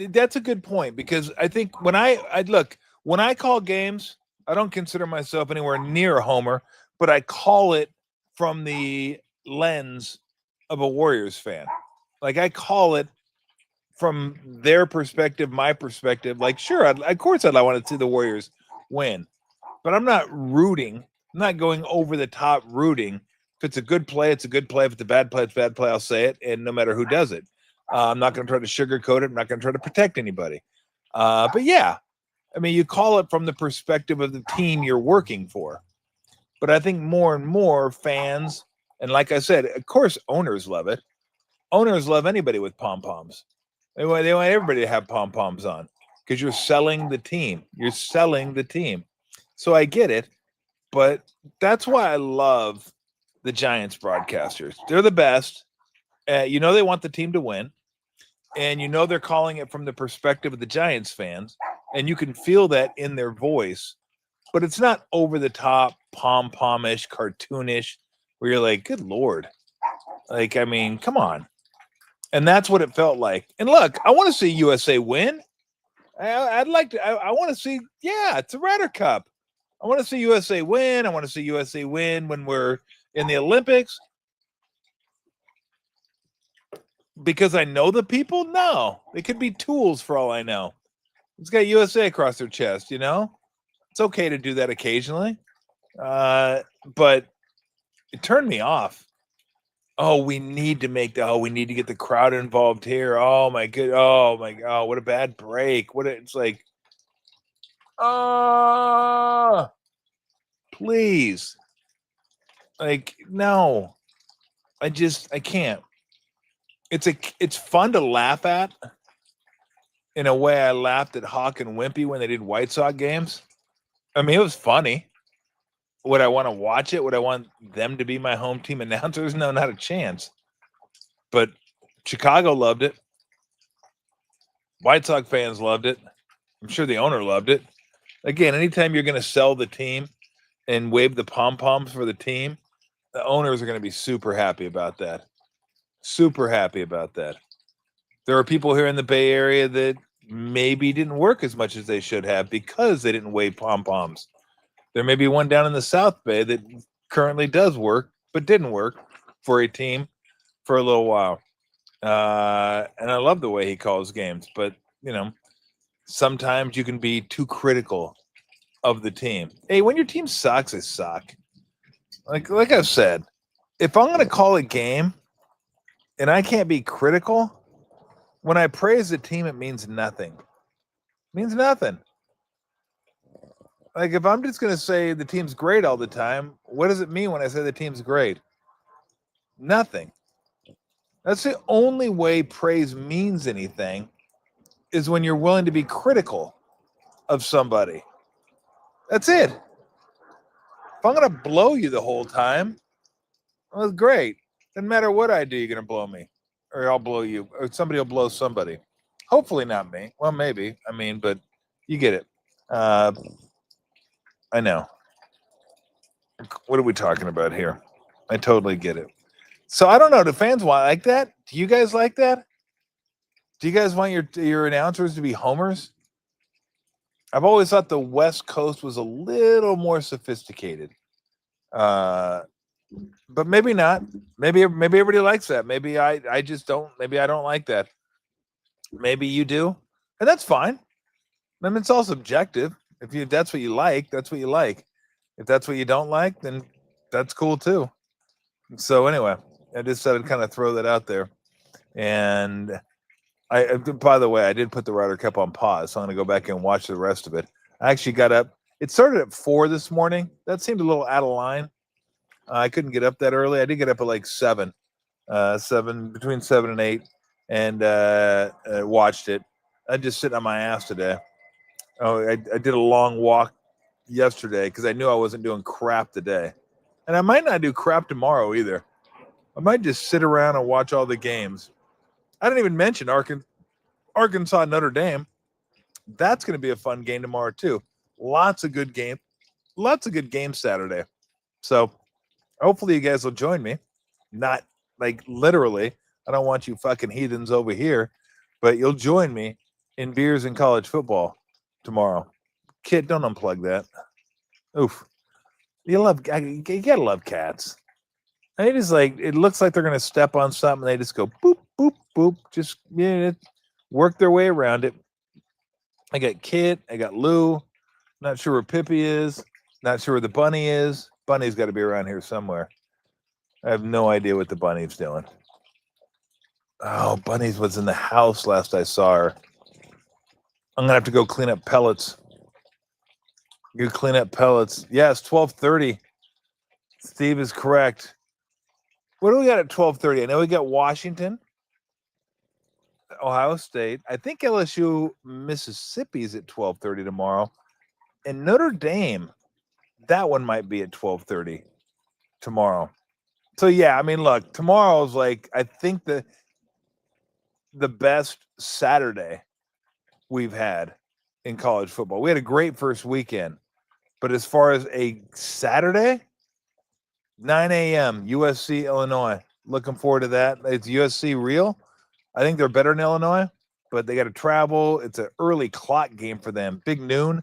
That's a good point, because I think when I call games, I don't consider myself anywhere near a homer, but I call it from the lens of a Warriors fan. Like, I call it from their perspective, my perspective. Like, sure, of course I want to see the Warriors win, but I'm not rooting. I'm not going over the top rooting. If it's a good play, it's a good play. If it's a bad play, it's a bad play. I'll say it, and no matter who does it. I'm not going to try to sugarcoat it. I'm not going to try to protect anybody. But yeah, I mean, you call it from the perspective of the team you're working for. But I think more and more fans, and like I said, of course, owners love it. Owners love anybody with pom-poms. They want everybody to have pom-poms on, because you're selling the team. You're selling the team. So I get it, but that's why I love the Giants broadcasters. They're the best. They want the team to win, and they're calling it from the perspective of the Giants fans, and you can feel that in their voice, but it's not over the top, pom-pomish, cartoonish, where you're like, good Lord. Like, I mean, come on. And that's what it felt like. And look, I want to see USA win. I'd like to. I want to see. Yeah, it's a Ryder Cup. I want to see USA win. I want to see USA win when we're in the Olympics. Because I know the people? No. They could be tools for all I know. It's got USA across their chest, It's okay to do that occasionally. But it turned me off. Oh, we need to get the crowd involved here. Oh my God. Oh my God. What a bad break. It's like, please. Like, no. I can't. It's fun to laugh at. In a way, I laughed at Hawk and Wimpy when they did White Sox games. I mean, it was funny. Would I want to watch it? Would I want them to be my home team announcers? No, not a chance. But Chicago loved it. White Sox fans loved it. I'm sure the owner loved it. Again, anytime you're going to sell the team and wave the pom-poms for the team, the owners are going to be super happy about that. Super happy about that. There are people here in the Bay Area that maybe didn't work as much as they should have because they didn't wave pom-poms. There may be one down in the South Bay that currently does work, but didn't work for a team for a little while. And I love the way he calls games, but sometimes you can be too critical of the team. Hey, when your team sucks, it sucks. Like I've said, if I'm going to call a game and I can't be critical, when I praise the team, it means nothing. It means nothing. Like, if I'm just going to say the team's great all the time, what does it mean when I say the team's great? Nothing. That's the only way praise means anything, is when you're willing to be critical of somebody. That's it. If I'm going to blow you the whole time, well, it's great. Doesn't matter what I do, you're going to blow me. Or I'll blow you. Or somebody will blow somebody. Hopefully not me. Well, maybe. I mean, but you get it. I know. What are we talking about here? I totally get it. So I don't know. Do fans like that? Do you guys like that? Do you guys want your announcers to be homers? I've always thought the West Coast was a little more sophisticated. But maybe not. Maybe everybody likes that. Maybe I just don't. Maybe I don't like that. Maybe you do, and that's fine. I mean, it's all subjective. If that's what you like, that's what you like. If that's what you don't like, then that's cool too. So anyway, I just said I'd kind of throw that out there. And by the way, I did put the Ryder Cup on pause, so I'm going to go back and watch the rest of it. I actually got up. It started at 4 this morning. That seemed a little out of line. I couldn't get up that early. I did get up at like 7, between 7 and 8, and watched it. I'm just sitting on my ass today. Oh, I did a long walk yesterday because I knew I wasn't doing crap today. And I might not do crap tomorrow either. I might just sit around and watch all the games. I didn't even mention Arkansas Notre Dame. That's going to be a fun game tomorrow too. Lots of good games Saturday. So hopefully you guys will join me. Not like literally. I don't want you fucking heathens over here, but you'll join me in beers and college football tomorrow. Kid, don't unplug that. Oof. You gotta love cats. They just like, it looks like they're gonna step on something. They just go boop, boop, boop. Just work their way around it. I got Kit, I got Lou. Not sure where Pippi is. Not sure where the bunny is. Bunny's got to be around here somewhere. I have no idea what the bunny's doing. Oh, Bunny's was in the house last I saw her. I'm gonna have to go clean up pellets. You clean up pellets. Yes, 12:30. Steve is correct. What do we got at 12:30? I know we got Washington, Ohio State. I think LSU, Mississippi is at 12:30 tomorrow. And Notre Dame, that one might be at 12:30 tomorrow. So yeah, I mean, look, tomorrow's like, I think the best Saturday we've had in college football. We had a great first weekend, but as far as a Saturday, 9 a.m. USC Illinois. Looking forward to that. It's USC real. I think they're better in Illinois, but they got to travel. It's an early clock game for them. Big noon.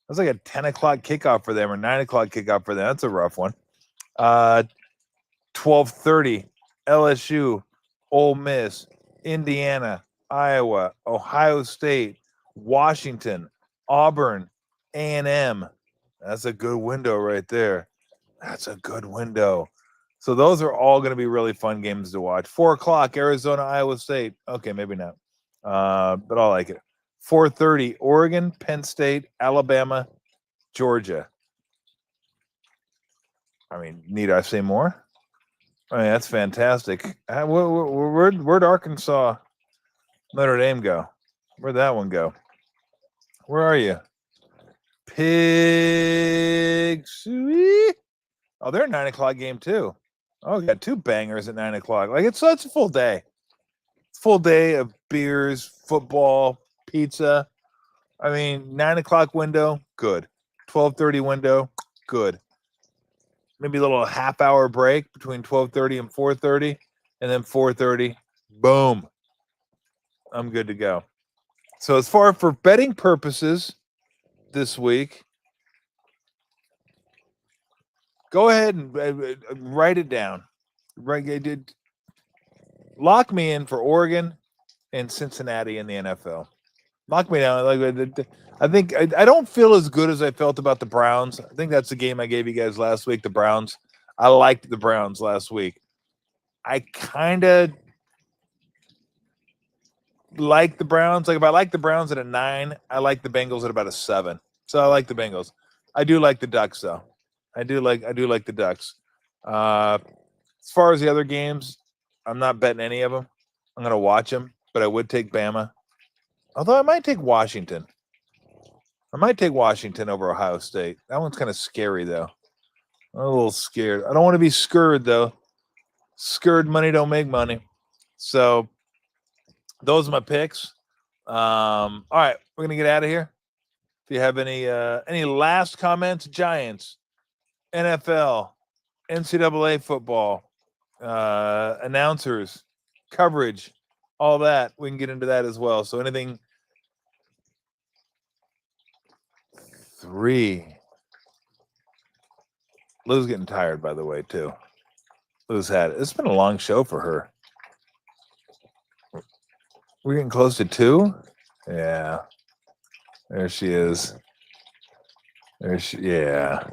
That's like a 10 o'clock kickoff for them or 9 o'clock kickoff for them. That's a rough one. 12:30, LSU, Ole Miss, Indiana, Iowa, Ohio State, Washington, Auburn, A&M. That's a good window right there. That's a good window. So those are all going to be really fun games to watch. 4 o'clock, Arizona, Iowa State. Okay, maybe not. But I like it. 4:30, Oregon, Penn State, Alabama, Georgia. I mean, need I say more? I mean, that's fantastic. Where'd Arkansas, Notre Dame go? Where'd that one go? Where are you? Pigs. Oh, they're a 9 o'clock game too. Oh, we got 2 bangers at 9 o'clock. Like it's a full day. Full day of beers, football, pizza. I mean, 9 o'clock window, good. 12:30 window, good. Maybe a little half-hour break between 12:30 and 4:30, and then 4:30, boom. I'm good to go. So as far for betting purposes this week, go ahead and write it down. Lock me in for Oregon and Cincinnati in the NFL. Lock me down. I think I don't feel as good as I felt about the Browns. I think that's the game I gave you guys last week, the Browns. I liked the Browns last week. I kind of like the Browns. Like if I like the Browns at a 9, I like the Bengals at about a 7. So I like the Bengals. I do like the Ducks though. I do like the Ducks. As far as the other games, I'm not betting any of them. I'm gonna watch them, but I would take Bama. Although I might take Washington. I might take Washington over Ohio State. That one's kind of scary though. I'm a little scared. I don't want to be scared though. Scared money don't make money. So those are my picks. All right, we're gonna get out of here. If you have any last comments, Giants, NFL, NCAA football, announcers, coverage, all that, we can get into that as well. So anything 3. Lou's getting tired, by the way, too. Lou's had it. It's been a long show for her. We're getting close to 2. Yeah. There she is. Yeah.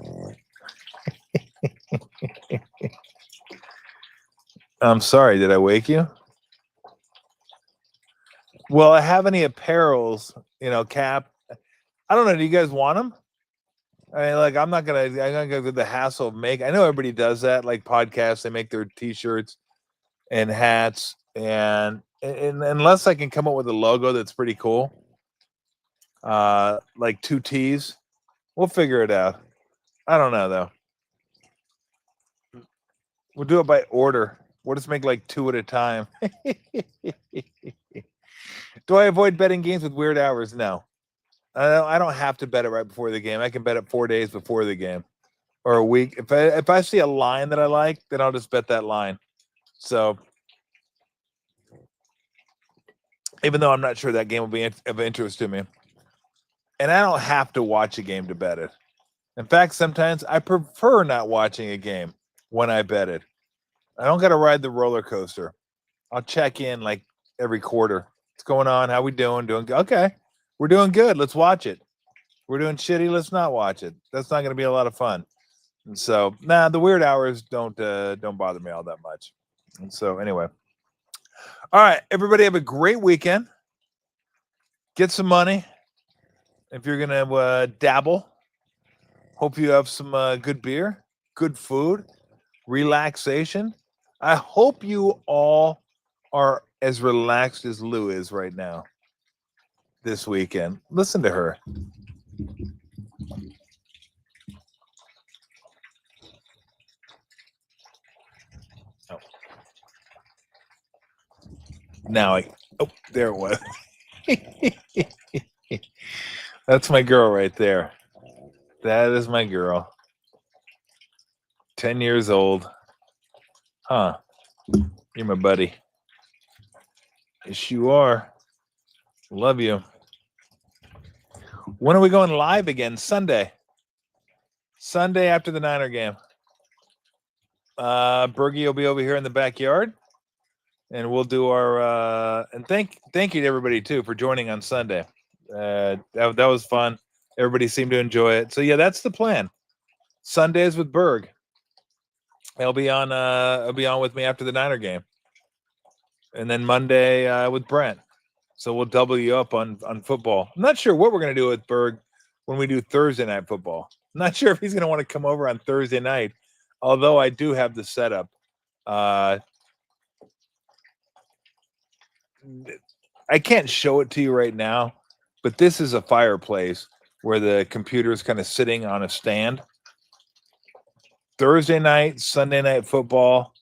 I'm sorry. Did I wake you? Well, I have any apparels, Cap. I don't know. Do you guys want them? I mean, like, I'm not gonna go through the hassle of make. I know everybody does that, like podcasts. They make their T-shirts and hats, and unless I can come up with a logo that's pretty cool, like 2 teas. We'll figure it out. I don't know though. We'll do it by order. We'll just make like 2 at a time. Do I avoid betting games with weird hours? No. I don't have to bet it right before the game. I can bet it 4 days before the game or a week. If I see a line that I like, then I'll just bet that line. So even though I'm not sure that game will be of interest to me. And I don't have to watch a game to bet it. In fact, sometimes I prefer not watching a game when I bet it. I don't got to ride the roller coaster. I'll check in like every quarter. What's going on? How we doing? Doing good? Okay. We're doing good. Let's watch it. We're doing shitty. Let's not watch it. That's not going to be a lot of fun. And so, the weird hours don't bother me all that much. And so, anyway. All right, everybody have a great weekend. Get some money if you're going to dabble. Hope you have some good beer, good food, relaxation. I hope you all are as relaxed as Lou is right now this weekend. Listen to her. Oh. Now there it was. That's my girl right there. That is my girl. 10 years old. Huh. You're my buddy. Yes, you are. Love you. When are we going live again? Sunday. Sunday after the Niner game. Bergie will be over here in the backyard. And we'll do our and thank you to everybody too for joining on Sunday. That was fun. Everybody seemed to enjoy it. So yeah, that's the plan. Sundays with Berg. He'll be on with me after the Niner game. And then Monday with Brent. So we'll double you up on football. I'm not sure what we're gonna do with Berg when we do Thursday night football. I'm not sure if he's gonna want to come over on Thursday night, although I do have the setup. I can't show it to you right now, but this is a fireplace where the computer is kind of sitting on a stand. Thursday night, Sunday night football,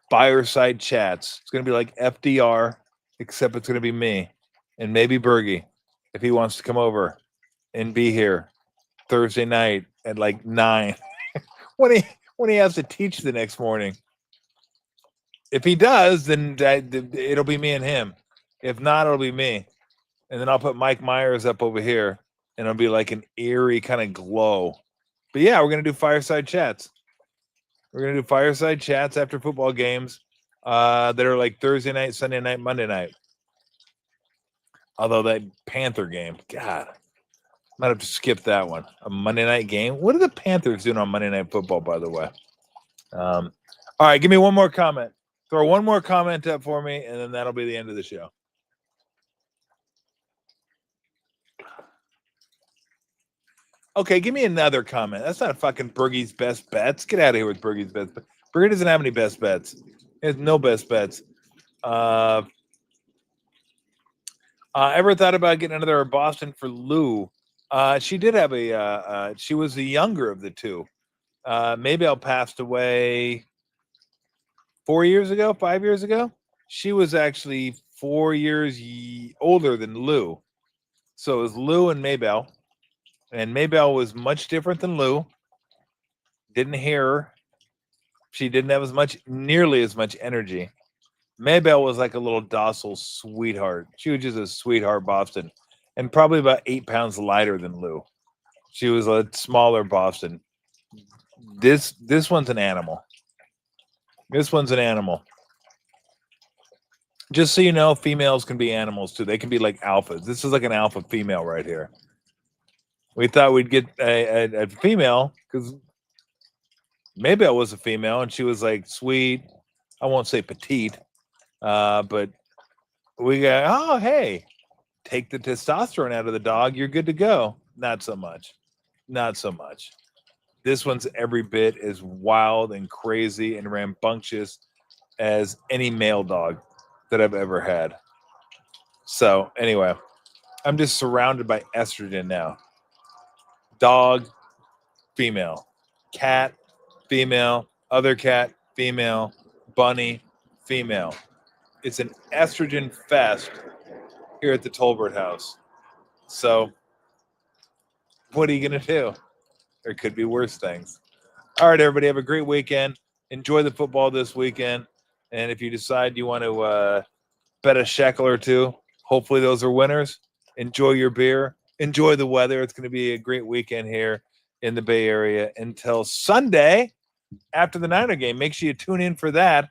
fireside chats. It's going to be like FDR, except it's going to be me and maybe Bergie if he wants to come over and be here Thursday night at like 9 when he has to teach the next morning. If he does, then it'll be me and him. If not, it'll be me. And then I'll put Mike Myers up over here, and it'll be like an eerie kind of glow. But yeah, we're going to do fireside chats. We're going to do fireside chats after football games that are like Thursday night, Sunday night, Monday night. Although that Panther game, God, might have to skip that one. A Monday night game. What are the Panthers doing on Monday Night Football, by the way? All right, give me one more comment. Throw one more comment up for me, and then that'll be the end of the show. Okay, give me another comment. That's not fucking Bergie's best bets. Get out of here with Bergie's best bets. Bergie doesn't have any best bets. He has no best bets. Ever thought about getting another Boston for Lou? She did have she was the younger of the two. Maybelle passed away 5 years ago. She was actually 4 years older than Lou. So it was Lou and Maybelle. And Maybelle was much different than Lou. Didn't hear her. She didn't have nearly as much energy. Maybelle was like a little docile sweetheart. She was just a sweetheart Boston. And probably about 8 pounds lighter than Lou. She was a smaller Boston. This one's an animal. This one's an animal. Just so you know, females can be animals too. They can be like alphas. This is like an alpha female right here. We thought we'd get a female because Maybelle was a female and she was like sweet. I won't say petite, but we got, oh, hey, take the testosterone out of the dog. You're good to go. Not so much. Not so much. This one's every bit as wild and crazy and rambunctious as any male dog that I've ever had. So anyway, I'm just surrounded by estrogen now. Dog, female. Cat, female. Other cat, female. Bunny, female. It's an estrogen fest here at the Tolbert house. So, what are you going to do? There could be worse things. All right, everybody, have a great weekend. Enjoy the football this weekend. And if you decide you want to bet a shekel or two, hopefully those are winners. Enjoy your beer. Enjoy the weather. It's going to be a great weekend here in the Bay Area until Sunday after the Niner game. Make sure you tune in for that,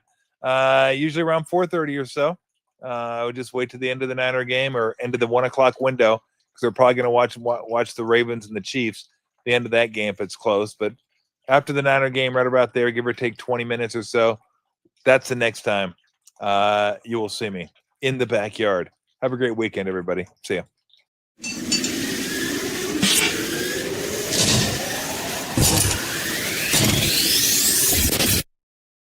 usually around 4:30 or so. I would just wait to the end of the Niner game or end of the 1 o'clock window because they're probably going to watch the Ravens and the Chiefs, the end of that game if it's close. But after the Niner game, right about there, give or take 20 minutes or so, that's the next time you will see me in the backyard. Have a great weekend, everybody. See ya.